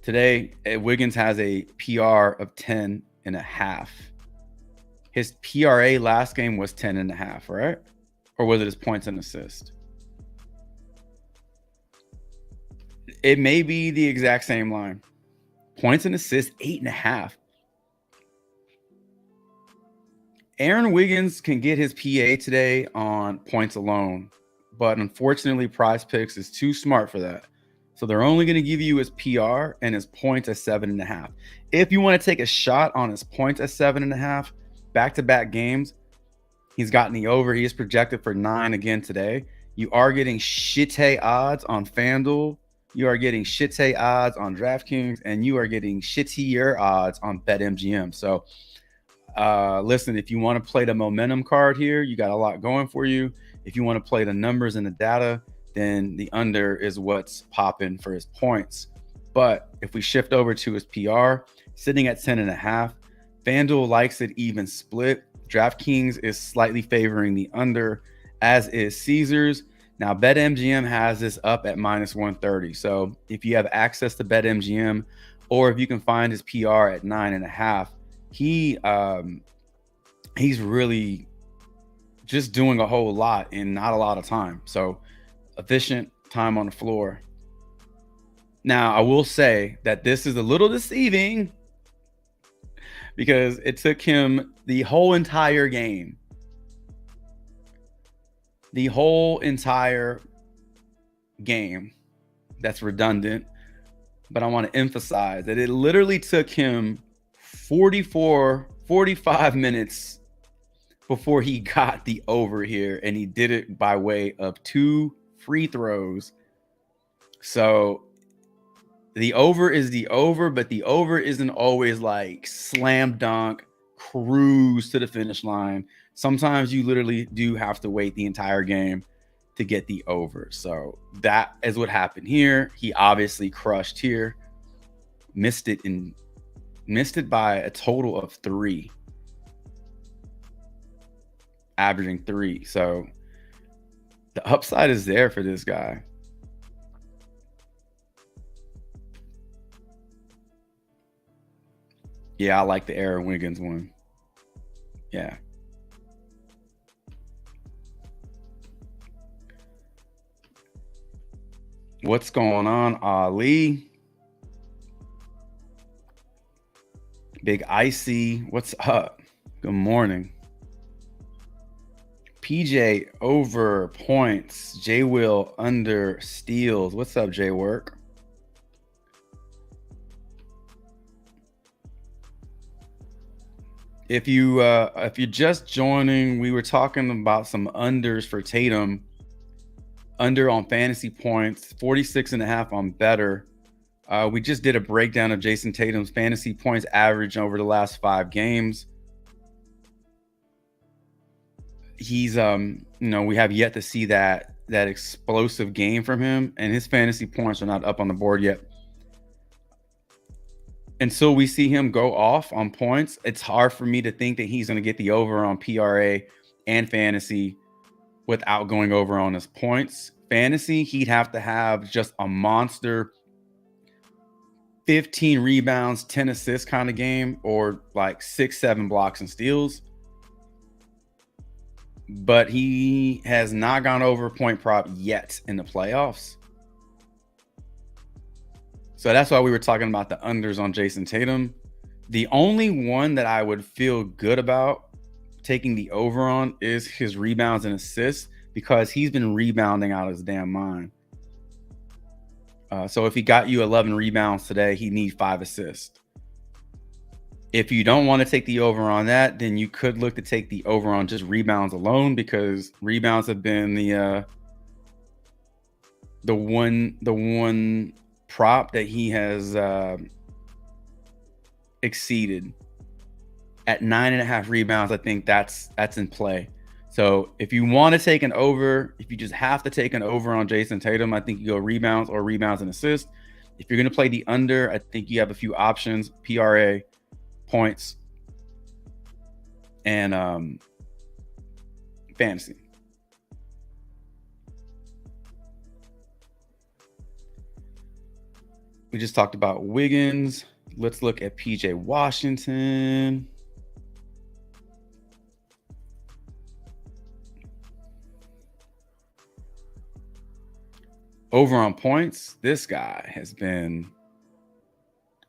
Today, Wiggins has a PR of 10.5. His PRA last game was 10.5, right? Or was it his points and assists? It may be the exact same line. Points and assists, 8.5. Aaron Wiggins can get his PA today on points alone, but unfortunately, PrizePicks is too smart for that. So they're only going to give you his PR and his points at 7.5. If you want to take a shot on his points at 7.5, back-to-back games, he's gotten the over. He is projected for 9 again today. You are getting shitty odds on FanDuel. You are getting shitty odds on DraftKings, and you are getting shittier odds on BetMGM. So listen, if you want to play the momentum card here, you got a lot going for you. If you want to play the numbers and the data, then the under is what's popping for his points. But if we shift over to his PR, sitting at 10.5, FanDuel likes it even split. DraftKings is slightly favoring the under, as is Caesars. Now, BetMGM has this up at -130. So if you have access to BetMGM, or if you can find his PR at 9.5, he's really just doing a whole lot in not a lot of time. So efficient time on the floor. Now, I will say that this is a little deceiving because it took him the whole entire game. The whole entire game. That's redundant, but I want to emphasize that it literally took him 45 minutes before he got the over here, and he did it by way of 2 free throws. So the over is the over, but the over isn't always like slam dunk, cruise to the finish line. Sometimes you literally do have to wait the entire game to get the over. So that is what happened here. He obviously crushed here, missed it by a total of 3, averaging 3. So the upside is there for this guy. Yeah, I like the Aaron Wiggins one. Yeah. What's going on, Ali? Big Icy, what's up? Good morning. PJ over points. J Will under steals. What's up, J Work? If you're just joining, we were talking about some unders for Tatum. Under on fantasy points, 46.5 on better. We just did a breakdown of Jason Tatum's fantasy points average over the last 5 games. He's we have yet to see that explosive game from him, and his fantasy points are not up on the board yet. Until we see him go off on points, it's hard for me to think that he's going to get the over on PRA and fantasy without going over on his points. Fantasy, he'd have to have just a monster 15 rebounds, 10 assists kind of game, or like 6-7 blocks and steals. But he has not gone over point prop yet in the playoffs. So that's why we were talking about the unders on Jason Tatum. The only one that I would feel good about taking the over on is his rebounds and assists, because he's been rebounding out of his damn mind. So if he got you 11 rebounds today, he needs 5 assists. If you don't want to take the over on that, then you could look to take the over on just rebounds alone, because rebounds have been the one prop that he has exceeded. At 9.5 rebounds, I think that's in play. So if you want to take an over, if you just have to take an over on Jason Tatum, I think you go rebounds or rebounds and assists. If you're going to play the under, I think you have a few options: PRA, points, and fantasy. We just talked about Wiggins. Let's look at PJ Washington. Over on points, this guy has been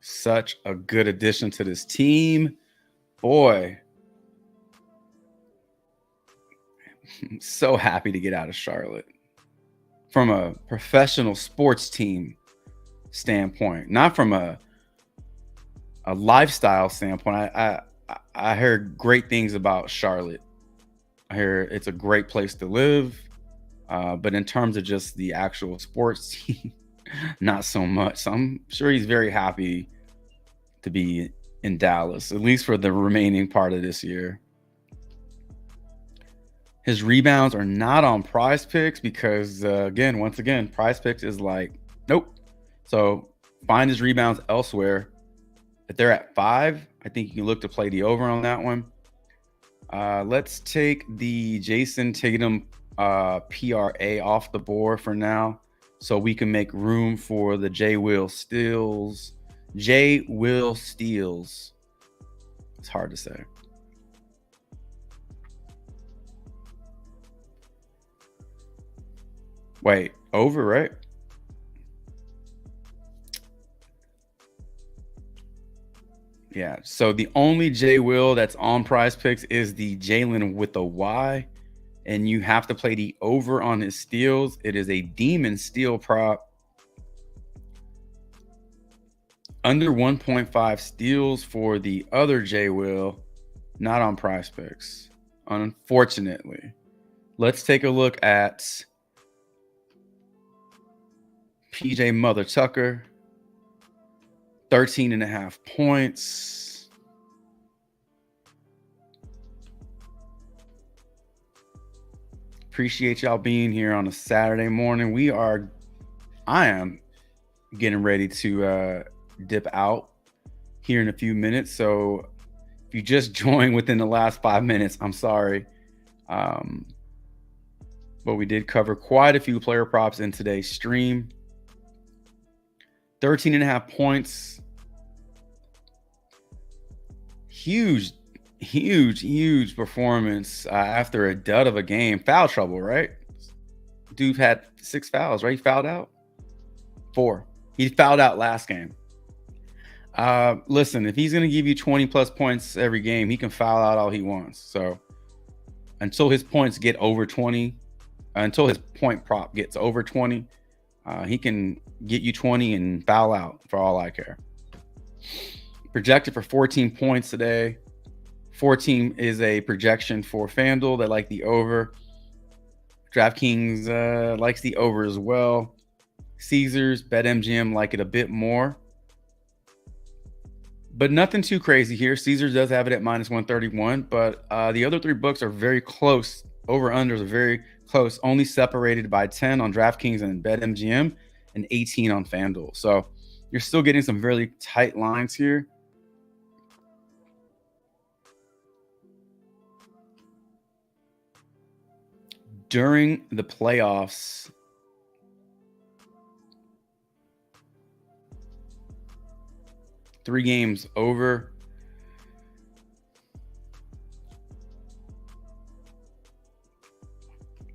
such a good addition to this team. Boy, I'm so happy to get out of Charlotte. From a professional sports team standpoint, not from a lifestyle standpoint. I heard great things about Charlotte. I hear it's a great place to live. But in terms of just the actual sports team, not so much. So I'm sure he's very happy to be in Dallas, at least for the remaining part of this year. His rebounds are not on PrizePicks because, once again, PrizePicks is like, nope. So find his rebounds elsewhere. If they're at 5, I think you can look to play the over on that one. Let's take the Jason Tatum PRA off the board for now, so we can make room for the J Will steals. J Will steals. It's hard to say. Wait, over, right? Yeah, so the only J Will that's on PrizePicks is the Jalen with a Y, and you have to play the over on his steals. It is a demon steal prop. Under 1.5 steals for the other J Will, not on PrizePicks, unfortunately. Let's take a look at PJ Mother Tucker. 13.5 points. Appreciate y'all being here on a Saturday morning. I am getting ready to dip out here in a few minutes. So if you just joined within the last 5 minutes, I'm sorry. But we did cover quite a few player props in today's stream. 13.5 points. Huge performance after a dud of a game. Foul trouble, right? Dude had 6 fouls, right? He fouled out 4. He fouled out last game. Listen, if he's going to give you 20 plus points every game, he can foul out all he wants. So until his points get over 20, until his point prop gets over 20, he can get you 20 and foul out for all I care. Projected for 14 points today. 14 is a projection for FanDuel. They like the over. DraftKings likes the over as well. Caesars, BetMGM like it a bit more. But nothing too crazy here. Caesars does have it at minus 131, but the other three books are very close. Over-unders are very close, only separated by 10 on DraftKings and BetMGM and 18 on FanDuel. So you're still getting some very tight lines here. During the playoffs, three games over.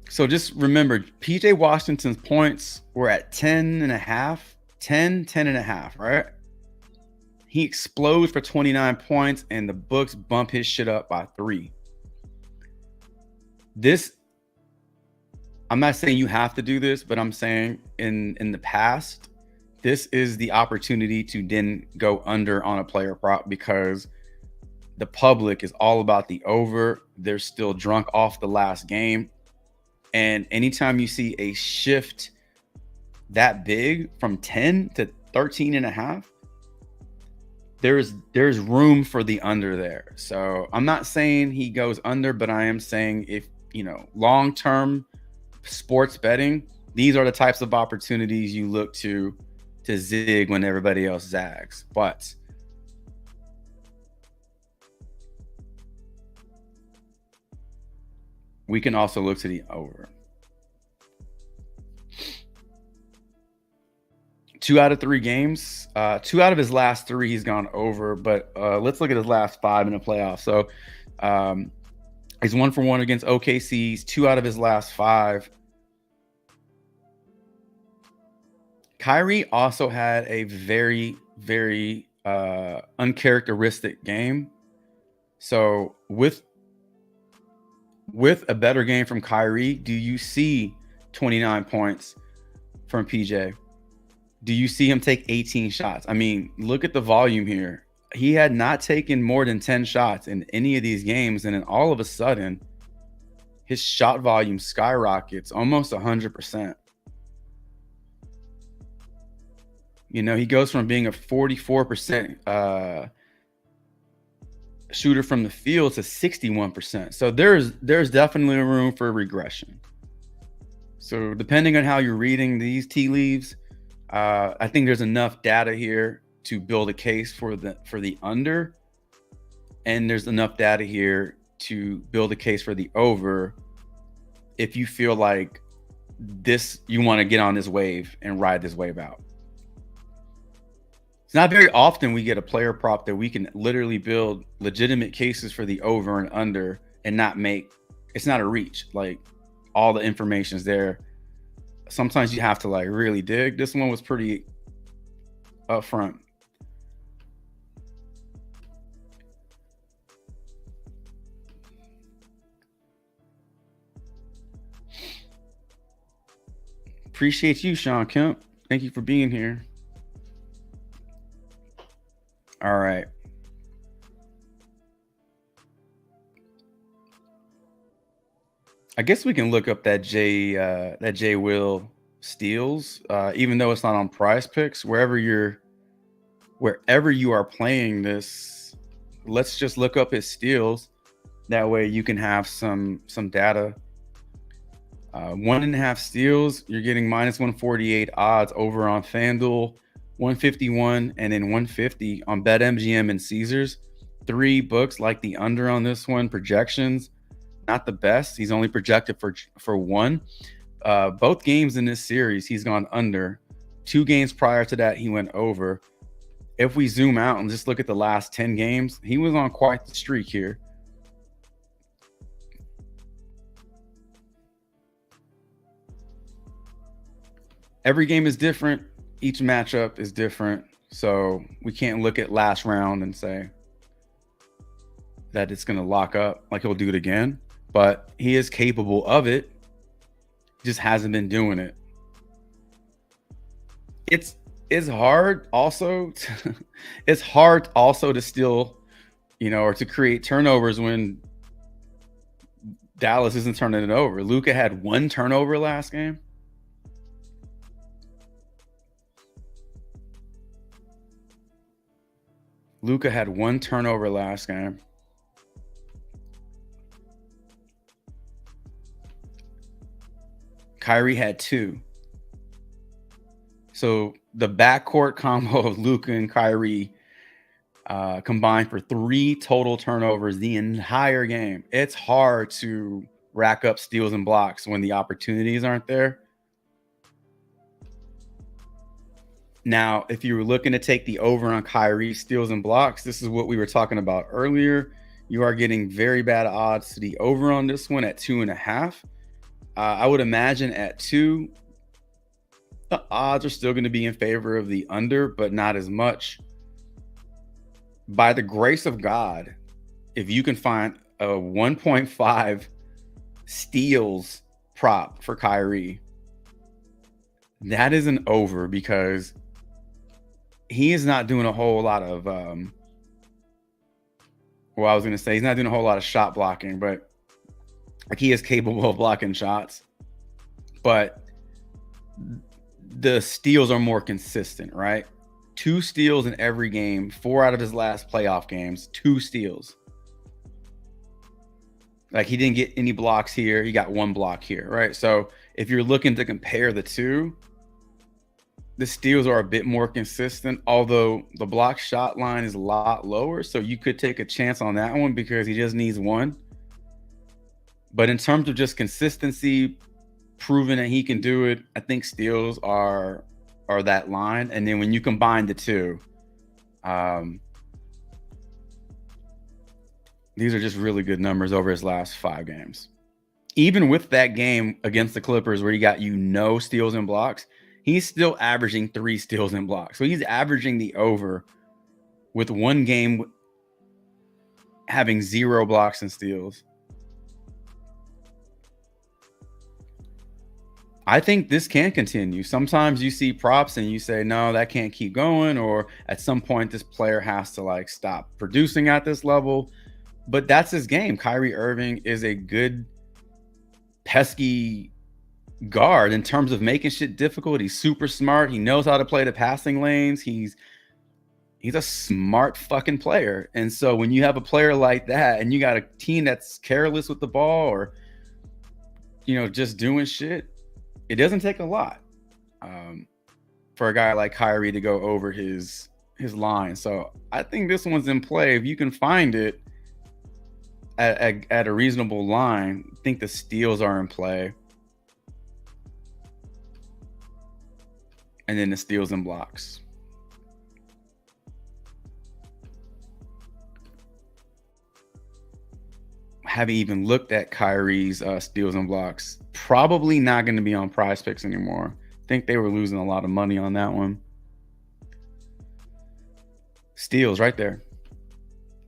So just remember, PJ Washington's points were at 10 and a half, 10 and a half, right? He explodes for 29 points and the books bump his shit up by 3. This, I'm not saying you have to do this, but I'm saying in the past, this is the opportunity to then go under on a player prop because the public is all about the over. They're still drunk off the last game. And anytime you see a shift that big from 10 to 13 and a half, there's room for the under there. So I'm not saying he goes under, but I am saying if, you know, long-term sports betting, these are the types of opportunities you look to zig when everybody else zags. But we can also look to the over. 2 out of 3 games. 2 out of his last 3, he's gone over. But let's look at his last 5 in the playoffs. So he's 1 for 1 against OKC's. 2 out of his last 5. Kyrie also had a very, very uncharacteristic game. So with a better game from Kyrie, do you see 29 points from PJ? Do you see him take 18 shots? I mean, look at the volume here. He had not taken more than 10 shots in any of these games. And then all of a sudden, his shot volume skyrockets almost 100%. You know, he goes from being a 44% shooter from the field to 61%. So there's definitely room for regression. So depending on how you're reading these tea leaves, I think there's enough data here to build a case for the under, and there's enough data here to build a case for the over if you feel like you want to get on this wave and ride this wave out. It's not very often we get a player prop that we can literally build legitimate cases for the over and under and not make, it's not a reach. Like all the information's there. Sometimes you have to like really dig. This one was pretty upfront. Appreciate you, Sean Kemp. Thank you for being here. All right. I guess we can look up that J Will steals, even though it's not on PrizePicks. Wherever you are playing this, let's just look up his steals. That way you can have some data. 1.5 steals, you're getting minus 148 odds over on FanDuel. 151 and then 150 on BetMGM and Caesars. 3 books like the under on this one. Projections, not the best. He's only projected for 1. Both games in this series, he's gone under. 2 games prior to that, he went over. If we zoom out and just look at the last 10 games, he was on quite the streak here. Every game is different. Each matchup is different. So we can't look at last round and say that it's going to lock up, like he'll do it again. But he is capable of it. Just hasn't been doing it. It's hard also it's hard also to steal, or to create turnovers when Dallas isn't turning it over. Luka had 1 turnover last game. Luka had 1 turnover last game. Kyrie had 2. So the backcourt combo of Luka and Kyrie combined for 3 total turnovers the entire game. It's hard to rack up steals and blocks when the opportunities aren't there. Now, if you were looking to take the over on Kyrie steals and blocks, this is what we were talking about earlier. You are getting very bad odds to the over on this one at 2.5. I would imagine at 2, the odds are still going to be in favor of the under, but not as much. By the grace of God, if you can find a 1.5 steals prop for Kyrie, that is an over, because he is not doing a whole lot of I was going to say he's not doing a whole lot of shot blocking, but like, he is capable of blocking shots, but the steals are more consistent, right? 2 steals in every game, 4 out of his last playoff games, 2 steals. Like, he didn't get any blocks here. He got 1 block here, right? So if you're looking to compare the two, the steals are a bit more consistent, although the block shot line is a lot lower. So you could take a chance on that one because he just needs 1. But in terms of just consistency, proving that he can do it, I think steals are that line. And then when you combine the two, these are just really good numbers over his last 5 games. Even with that game against the Clippers where he got steals and blocks, he's still averaging 3 steals and blocks. So he's averaging the over with 1 game having 0 blocks and steals. I think this can continue. Sometimes you see props and you say, no, that can't keep going. Or at some point, this player has to stop producing at this level. But that's his game. Kyrie Irving is a good, pesky guard in terms of making shit difficult. He's super smart. He knows how to play the passing lanes. He's a smart fucking player. And so when you have a player like that and you got a team that's careless with the ball or, just doing shit, it doesn't take a lot for a guy like Kyrie to go over his line. So I think this one's in play. If you can find it at a reasonable line, I think the steals are in play. And then the steals and blocks. Haven't even looked at Kyrie's steals and blocks. Probably not going to be on PrizePicks anymore. I think they were losing a lot of money on that one. Steals right there.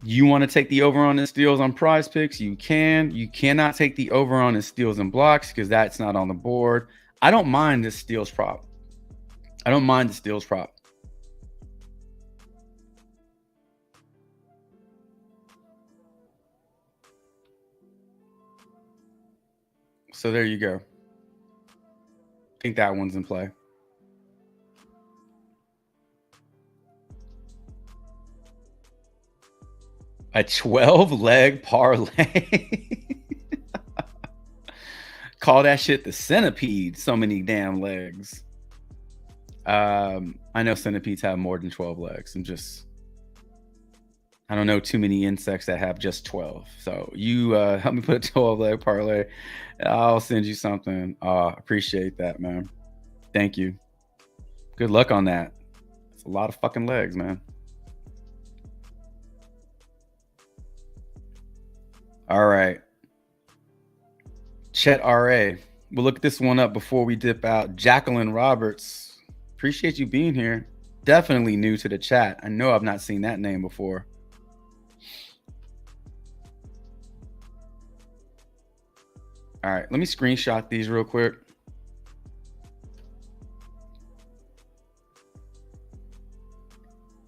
You want to take the over on the steals on PrizePicks? You can. You cannot take the over on the steals and blocks because that's not on the board. I don't mind this steals prop. I don't mind the steals prop. So there you go. I think that one's in play. A 12-leg parlay. Call that shit the centipede. So many damn legs. I know centipedes have more than 12 legs. I don't know too many insects that have just 12. So you help me put a 12-leg parlay. I'll send you something. Appreciate that, man. Thank you. Good luck on that. It's a lot of fucking legs, man. All right. Chet RA. We'll look this one up before we dip out. Jacqueline Roberts. Appreciate you being here. definitely new to the chat. I know I've not seen that name before. All right, let me screenshot these real quick.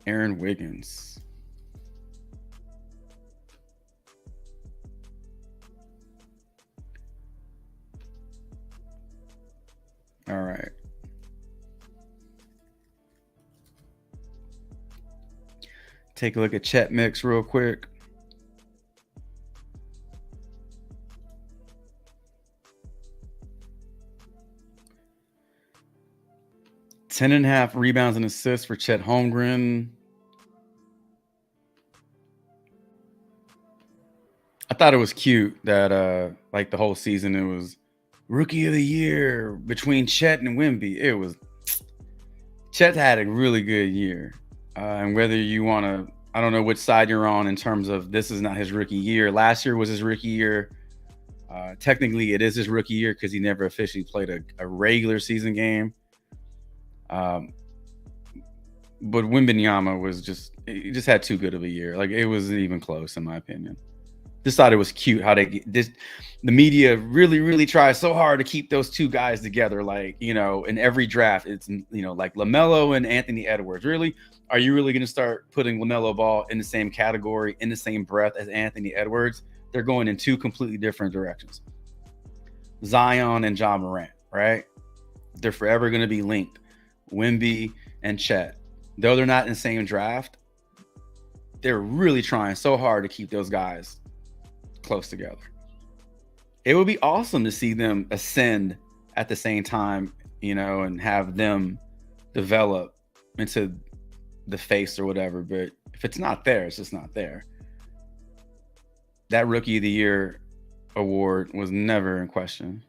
Aaron Wiggins. All right. Take a look at chat mix real quick. Ten and a half rebounds and assists for Chet Holmgren. I thought it was cute that like the whole season it was rookie of the year between Chet and Wemby. It was Chet had a really good year. And whether you want to, I don't know which side you're on in terms of this is not his rookie year. Last year was his rookie year. Technically, it is his rookie year because he never officially played a regular season game. But Wembanyama was he just had too good of a year. Like it wasn't even close, in my opinion. Just thought it was cute how the media really tries so hard to keep those two guys together. Like, you know, in every draft, it's, you know, like LaMelo and Anthony Edwards. Really? Are you really going to start putting LaMelo Ball in the same category, in the same breath as Anthony Edwards? They're going in two completely different directions. Zion and Ja Morant, right? They're forever going to be linked. Wemby and Chet, though they're not in the same draft, they're really trying so hard to keep those guys close together. It would be awesome to see them ascend at the same time, you know, and have them develop into the face or whatever. But if it's not there, it's just not there. That Rookie of the Year award was never in question.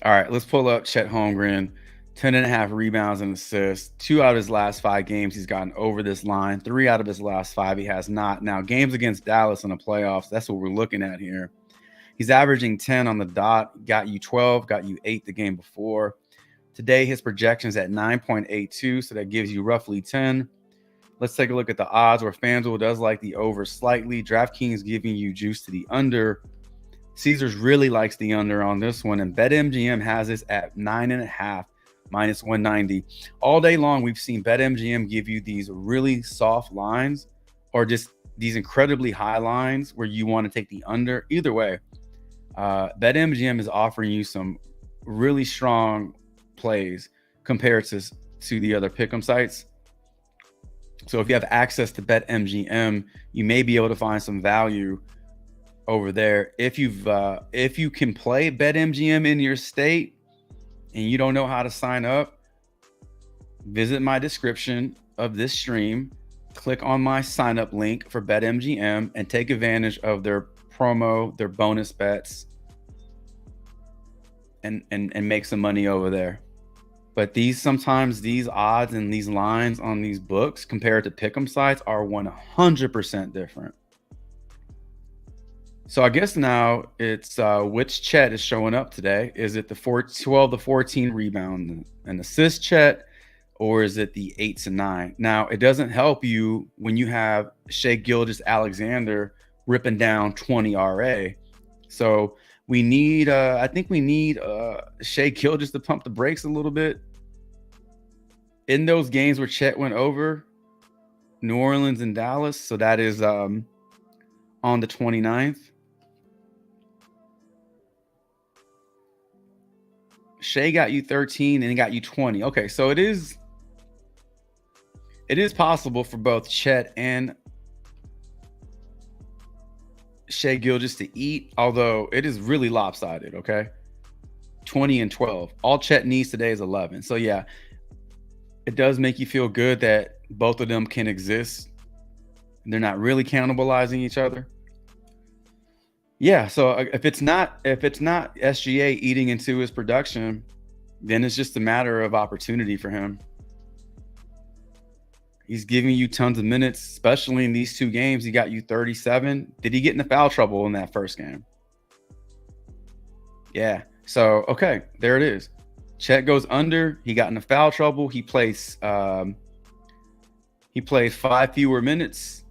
All right, let's pull up Chet Holmgren. 10.5 rebounds and assists. 2 out of his last 5 games, he's gotten over this line. 3 out of his last 5, he has not. Now, games against Dallas in the playoffs, that's what we're looking at here. He's averaging 10 on the dot. Got you 12, got you 8 the game before. Today, his projection's at 9.82, so that gives you roughly 10. Let's take a look at the odds where FanDuel does like the over slightly. DraftKings giving you juice to the under. Caesars really likes the under on this one, and BetMGM has this at 9.5. minus 190. All day long, we've seen BetMGM give you these really soft lines or just these incredibly high lines where you want to take the under. Either way, BetMGM is offering you some really strong plays compared to the other pick'em sites. So if you have access to BetMGM, you may be able to find some value over there. If you can play BetMGM in your state, and you don't know how to sign up, visit my description of this stream, click on my sign up link for BetMGM and take advantage of their promo, their bonus bets, and make some money over there. But sometimes these odds and these lines on these books compared to pick'em sites are 100% different. So I guess now it's which Chet is showing up today. Is it the 12 to 14 rebound and assist Chet, or is it the 8 to 9? Now, it doesn't help you when you have Shai Gilgeous-Alexander ripping down 20 RA. So we need, I think we need Shai Gilgeous to pump the brakes a little bit. In those games where Chet went over New Orleans and Dallas, so that is on the 29th. Shai got you 13 and he got you 20. Okay, so it is possible for both Chet and Shai Gilgeous to eat, although it is really lopsided, okay? 20 and 12. All Chet needs today is 11. So yeah, it does make you feel good that both of them can exist. They're not really cannibalizing each other. Yeah, so if it's not SGA eating into his production, then it's just a matter of opportunity for him. He's giving you tons of minutes, especially in these 2 games. He got you 37. Did he get into foul trouble in that first game? Yeah. So, okay, there it is. Chet goes under. He got into foul trouble. He plays 5 fewer minutes.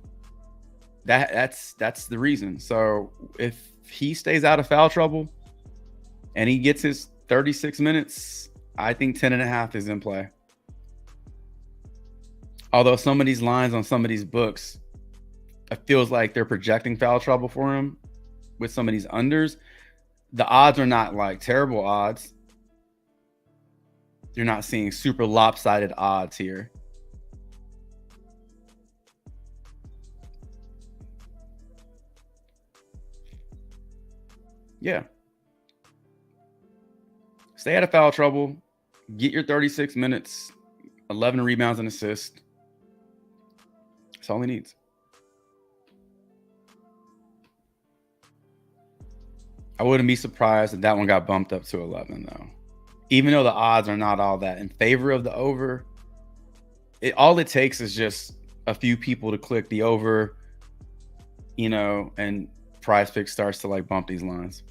That's the reason. So if he stays out of foul trouble and he gets his 36 minutes, I think 10.5 is in play. Although some of these lines on some of these books, it feels like they're projecting foul trouble for him with some of these unders. The odds are not like terrible odds. You're not seeing super lopsided odds here. Yeah. Stay out of foul trouble. Get your 36 minutes, 11 rebounds and assists. That's all he needs. I wouldn't be surprised if that one got bumped up to 11 though. Even though the odds are not all that in favor of the over, all it takes is just a few people to click the over, you know, and PrizePicks starts to like bump these lines.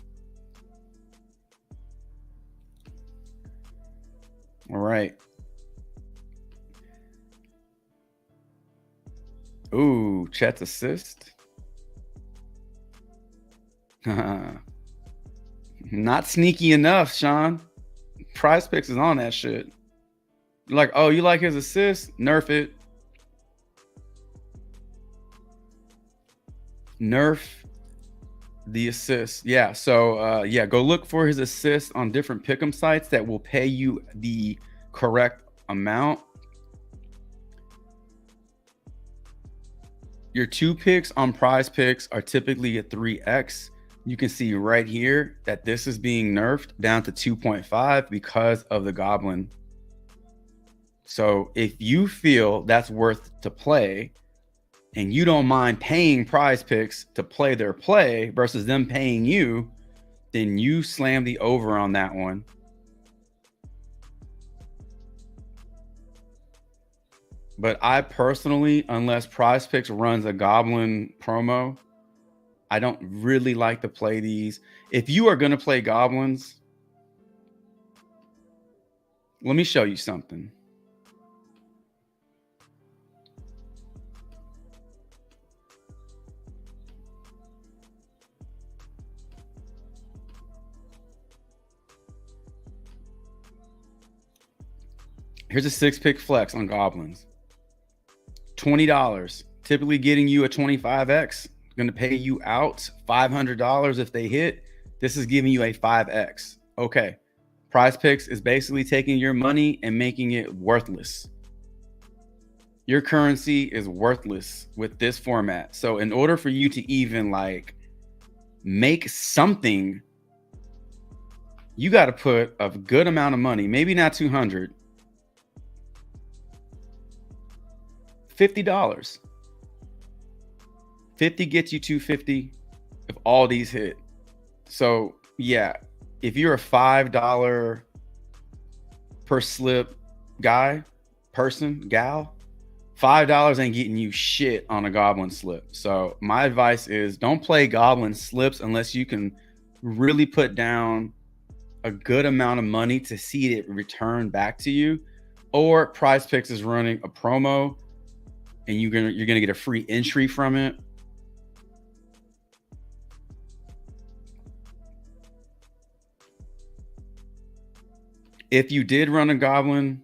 All right. Ooh, Chet's assist. Not sneaky enough, Sean. PrizePicks is on that shit. Like, oh, you like his assist? Nerf it. Nerf the assist. Yeah. So yeah, go look for his assist on different pick'em sites that will pay you the correct amount. Your 2 picks on PrizePicks are typically a 3x. You can see right here that this is being nerfed down to 2.5 because of the goblin. So if you feel that's worth to play and you don't mind paying PrizePicks to play their play versus them paying you, then you slam the over on that one. But I personally, unless PrizePicks runs a goblin promo, I don't really like to play these. If you are going to play goblins, let me show you something. Here's a 6-pick flex on goblins. $20, typically getting you a 25x. Going to pay you out $500 if they hit. This is giving you a 5x. Okay. PrizePicks is basically taking your money and making it worthless. Your currency is worthless with this format. So in order for you to even like make something, you got to put a good amount of money, maybe not 200, $50. 50 gets you 250 if all these hit. So yeah, if you're a $5 per slip guy, person, gal, $5 ain't getting you shit on a goblin slip. So my advice is don't play goblin slips unless you can really put down a good amount of money to see it return back to you, or PrizePicks is running a promo and you're gonna get a free entry from it. If you did run a goblin,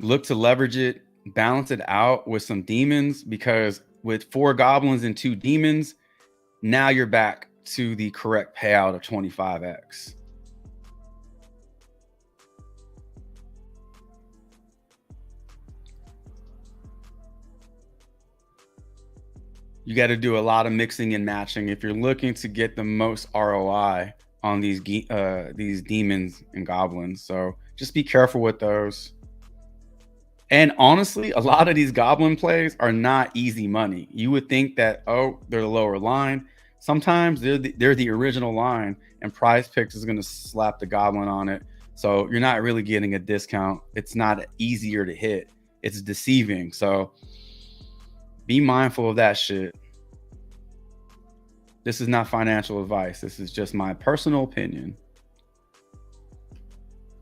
look to leverage it, balance it out with some demons, because with 4 goblins and 2 demons, now you're back to the correct payout of 25x. You got to do a lot of mixing and matching if you're looking to get the most ROI on these demons and goblins. So just be careful with those. And honestly, a lot of these goblin plays are not easy money. You would think that, oh, they're the lower line. Sometimes they're the original line, and PrizePicks is going to slap the goblin on it. So you're not really getting a discount. It's not easier to hit. It's deceiving. So be mindful of that shit. This is not financial advice. This is just my personal opinion.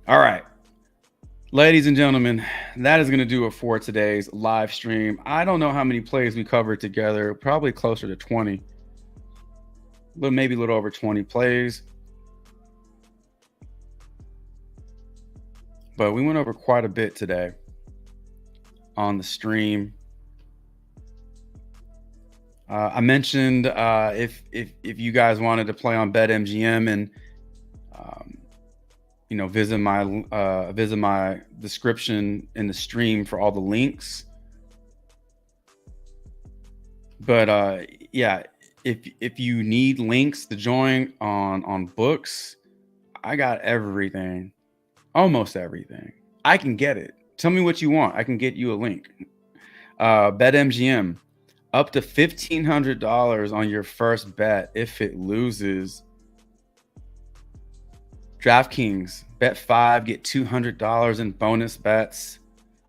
All right. Ladies and gentlemen, that is going to do it for today's live stream. I don't know how many plays we covered together, probably closer to 20, maybe a little over 20 plays. But we went over quite a bit today on the stream. I mentioned if you guys wanted to play on BetMGM and you know, visit my description in the stream for all the links. But yeah, if you need links to join on books, I got everything, almost everything. I can get it. Tell me what you want. I can get you a link. BetMGM, up to $1,500 on your first bet if it loses. DraftKings, bet 5, get $200 in bonus bets.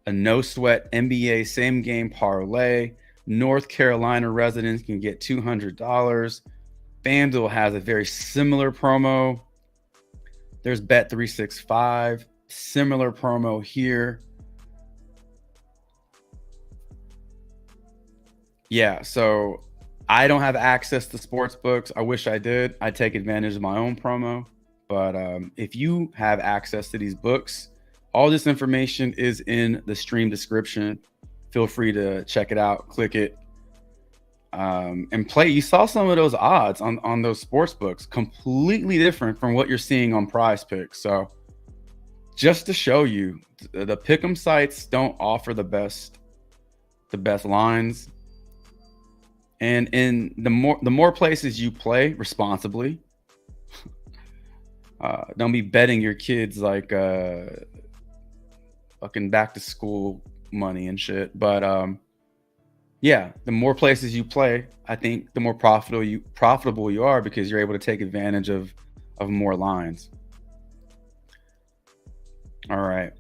A no sweat NBA same game parlay. North Carolina residents can get $200. FanDuel has a very similar promo. There's Bet365, similar promo here. Yeah, so I don't have access to sports books. I wish I did. I'd take advantage of my own promo. But if you have access to these books, all this information is in the stream description. Feel free to check it out, click it, and play. You saw some of those odds on those sports books, completely different from what you're seeing on PrizePicks. So just to show you, the pick'em sites don't offer the best lines. And in the more places you play responsibly, don't be betting your kids like fucking back to school money and shit. But yeah, the more places you play, I think the more profitable you are, because you're able to take advantage of more lines. All right,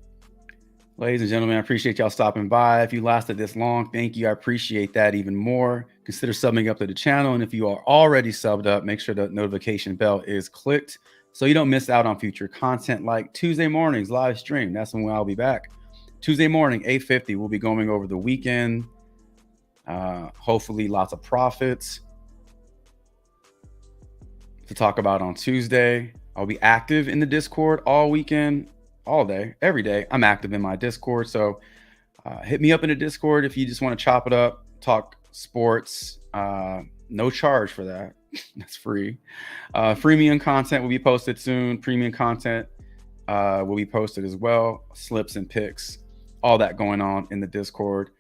ladies and gentlemen, I appreciate y'all stopping by. If you lasted this long, thank you. I appreciate that even more. Consider subbing up to the channel, and if you are already subbed up, make sure the notification bell is clicked so you don't miss out on future content like Tuesday mornings live stream. That's when I'll be back. Tuesday morning, 8:50. We'll be going over the weekend. Hopefully lots of profits to talk about on Tuesday. I'll be active in the Discord all weekend, all day, every day. I'm active in my Discord. So hit me up in the Discord if you just want to chop it up, talk sports. No charge for that. That's free. Freemium content will be posted soon. Premium content will be posted as well. Slips and picks, all that going on in the Discord.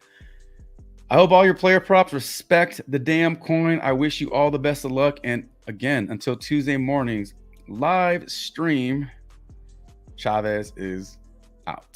I hope all your player props respect the damn coin. I wish you all the best of luck. And again, until Tuesday morning's live stream, Chavez is out.